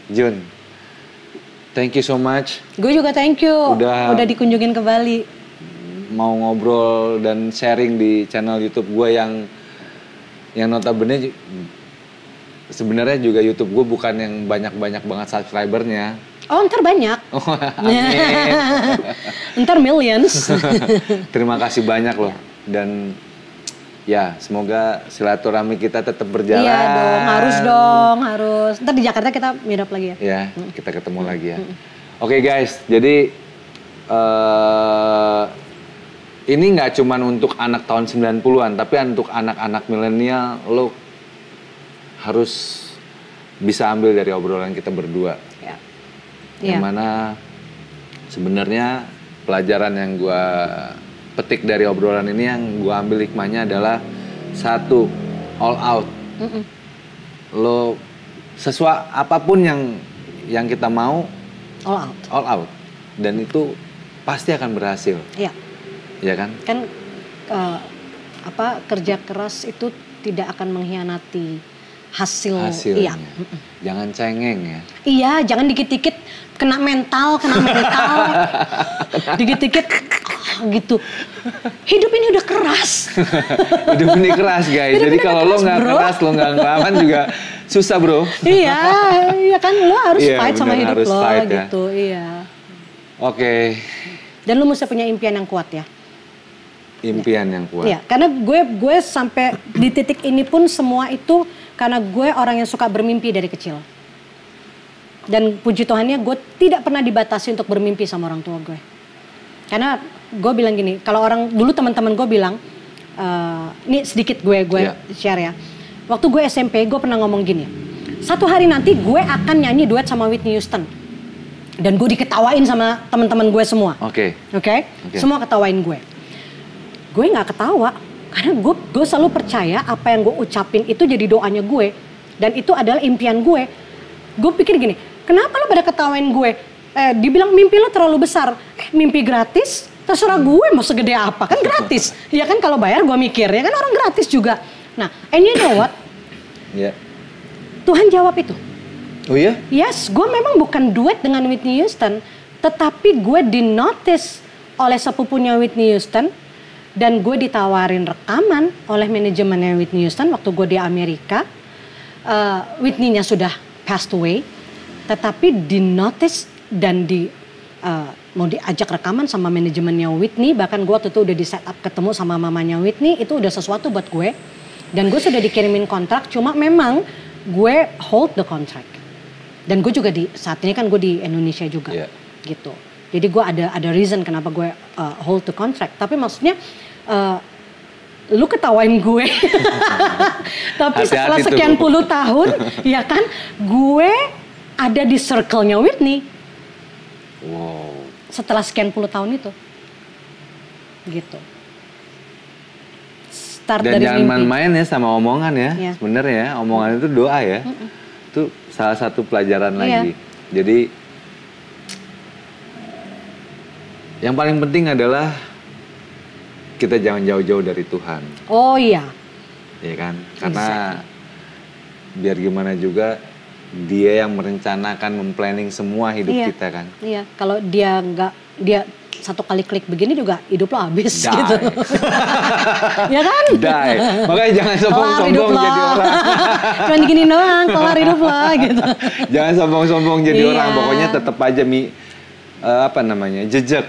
Jun, thank you so much. Gue juga thank you. Udah dikunjungin ke Bali. Mau ngobrol dan sharing di channel YouTube gue yang notabene sebenarnya juga YouTube gue bukan yang banyak banget subscribernya. Oh, ntar banyak. Oh, amin. Ntar millions. Terima kasih banyak loh. Dan ya, semoga silaturahmi kita tetap berjalan. Iya dong, harus. Ntar di Jakarta kita meet up lagi ya. Ya, kita ketemu lagi ya. Oke guys, jadi ini nggak cuman untuk anak tahun 90-an, tapi untuk anak-anak milenial, lo harus bisa ambil dari obrolan kita berdua. Ya. Yang mana sebenarnya pelajaran yang gue petik dari obrolan ini, yang gue ambil hikmahnya adalah satu, all out. Lo sesuai apapun yang kita mau, all out, dan itu pasti akan berhasil. Iya. Ya kan? Kan kerja keras itu tidak akan mengkhianati hasilnya. Iya. Jangan cengeng ya. Iya, jangan dikit-dikit kena mental. Dikit-dikit gitu. Hidup ini udah keras. Hidup ini keras guys. Jadi kalau lo nggak keras, lo nggak ngelawan juga susah bro. Iya kan lo harus fight sama hidup harus lo fight, gitu. Ya. Iya. Oke. Dan lo mesti punya impian yang kuat ya. Impian yang kuat. Iya, karena gue sampai di titik ini pun semua itu karena gue orang yang suka bermimpi dari kecil. Dan puji Tuhannya gue tidak pernah dibatasi untuk bermimpi sama orang tua gue. Karena gue bilang gini, kalau orang dulu teman-teman gue bilang, ini sedikit gue share ya. Waktu gue SMP gue pernah ngomong gini, satu hari nanti gue akan nyanyi duet sama Whitney Houston. Dan gue diketawain sama teman-teman gue semua. Oke. Semua ketawain gue. Gue nggak ketawa karena gue selalu percaya apa yang gue ucapin itu jadi doanya gue, dan itu adalah impian gue. Gue pikir gini, kenapa lo pada ketawain gue? Dibilang mimpi lo terlalu besar. Mimpi gratis, terserah gue mau segede apa, kan gratis. Ya kan kalau bayar gue mikir, ya kan orang gratis juga. Nah, and you know what? Tuhan jawab itu. Oh iya? Yes, gue memang bukan duet dengan Whitney Houston, tetapi gue di-notice oleh sepupunya Whitney Houston. Dan gue ditawarin rekaman oleh manajemennya Whitney Houston waktu gue di Amerika. Whitney-nya sudah passed away, tetapi di-notice dan mau diajak rekaman sama manajemennya Whitney. Bahkan gue waktu itu udah di-set up ketemu sama mamanya Whitney. Itu udah sesuatu buat gue. Dan gue sudah dikirimin kontrak, cuma memang gue hold the contract. Dan gue juga saat ini kan gue di Indonesia juga, gitu. Jadi gue ada reason kenapa gue hold the contract. Tapi maksudnya lu ketawain gue. Tapi setelah sekian puluh tahun, ya kan, gue ada di circle-nya Whitney. Wow. Setelah sekian puluh tahun itu. Gitu. Start dan dari jangan mimpi. main-main ya sama omongan ya. Sebenarnya ya, omongan itu doa ya. Itu salah satu pelajaran lagi. Jadi yang paling penting adalah kita jangan jauh-jauh dari Tuhan. Oh iya. Iya kan? Karena biar gimana juga Dia yang merencanakan, memplanning semua hidup kita kan. Iya, kalau dia satu kali klik begini juga hidup lo habis gitu. Ya kan? Die. Makanya jangan sombong-sombong jadi orang. Cuman gini doang, kelar hidup lo gitu. Jangan sombong-sombong jadi orang. Pokoknya tetap aja jejak.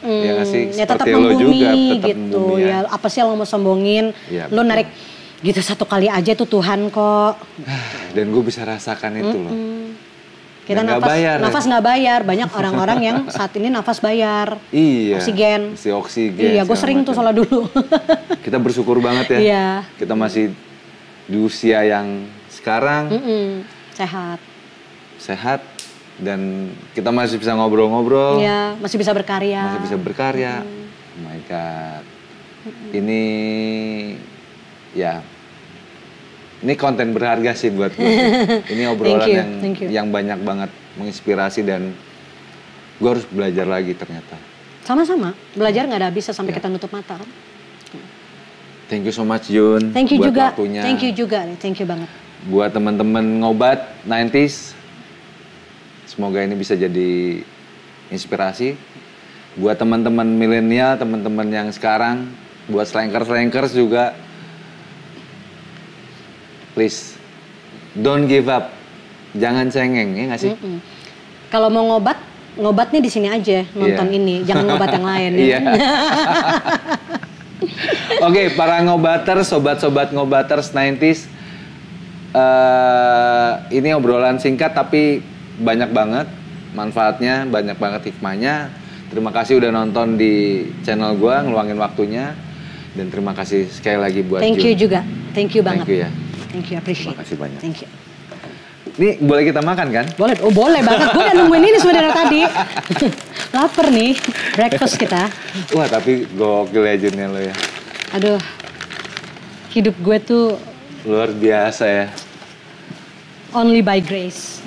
Ya nggak sih? Ya tetap seperti lo juga, tetap gitu. membumi ya. Apa sih yang lo mau sombongin? Ya, lo narik gitu satu kali aja tuh Tuhan kok. Dan gue bisa rasakan itu loh. Kita nafas nggak bayar. Banyak orang-orang yang saat ini nafas bayar. Iya. Oksigen. Oksigen. Iya, gue sering tuh soalnya dulu. Kita bersyukur banget ya. Iya. Kita masih di usia yang sekarang. Sehat. Sehat. Dan kita masih bisa ngobrol-ngobrol. Iya, masih bisa berkarya. Masih bisa berkarya. Oh my God. Ini konten berharga sih buat gue. Ini obrolan yang banyak banget menginspirasi dan gue harus belajar lagi ternyata. Sama-sama, belajar nggak ada habisnya sampai kita nutup mata kan. Thank you so much Jun. Thank you buat juga. Waktunya. Thank you juga, thank you banget. Buat teman-teman ngobat 90s, semoga ini bisa jadi inspirasi. Buat teman-teman milenial, teman-teman yang sekarang, buat slankers juga, please don't give up, jangan cengeng, ya nggak sih? Kalau mau ngobatnya di sini aja nonton ini, jangan ngobat yang lain ya. Iya. Oke, para ngobaters, sobat-sobat ngobaters 90s, ini obrolan singkat tapi banyak banget manfaatnya, banyak banget hikmahnya. Terima kasih udah nonton di channel gua, ngeluangin waktunya, dan terima kasih sekali lagi buat Thank you juga, thank you banget. Thank you ya. Thank you, appreciate. Terima kasih banyak. Thank you. Ini boleh kita makan kan? Boleh, oh boleh banget. Gue udah nungguin ini sebenarnya tadi. Laper nih, breakfast kita. Wah tapi gokil legendnya lo ya. Aduh, hidup gue tuh Luar biasa ya. only by grace.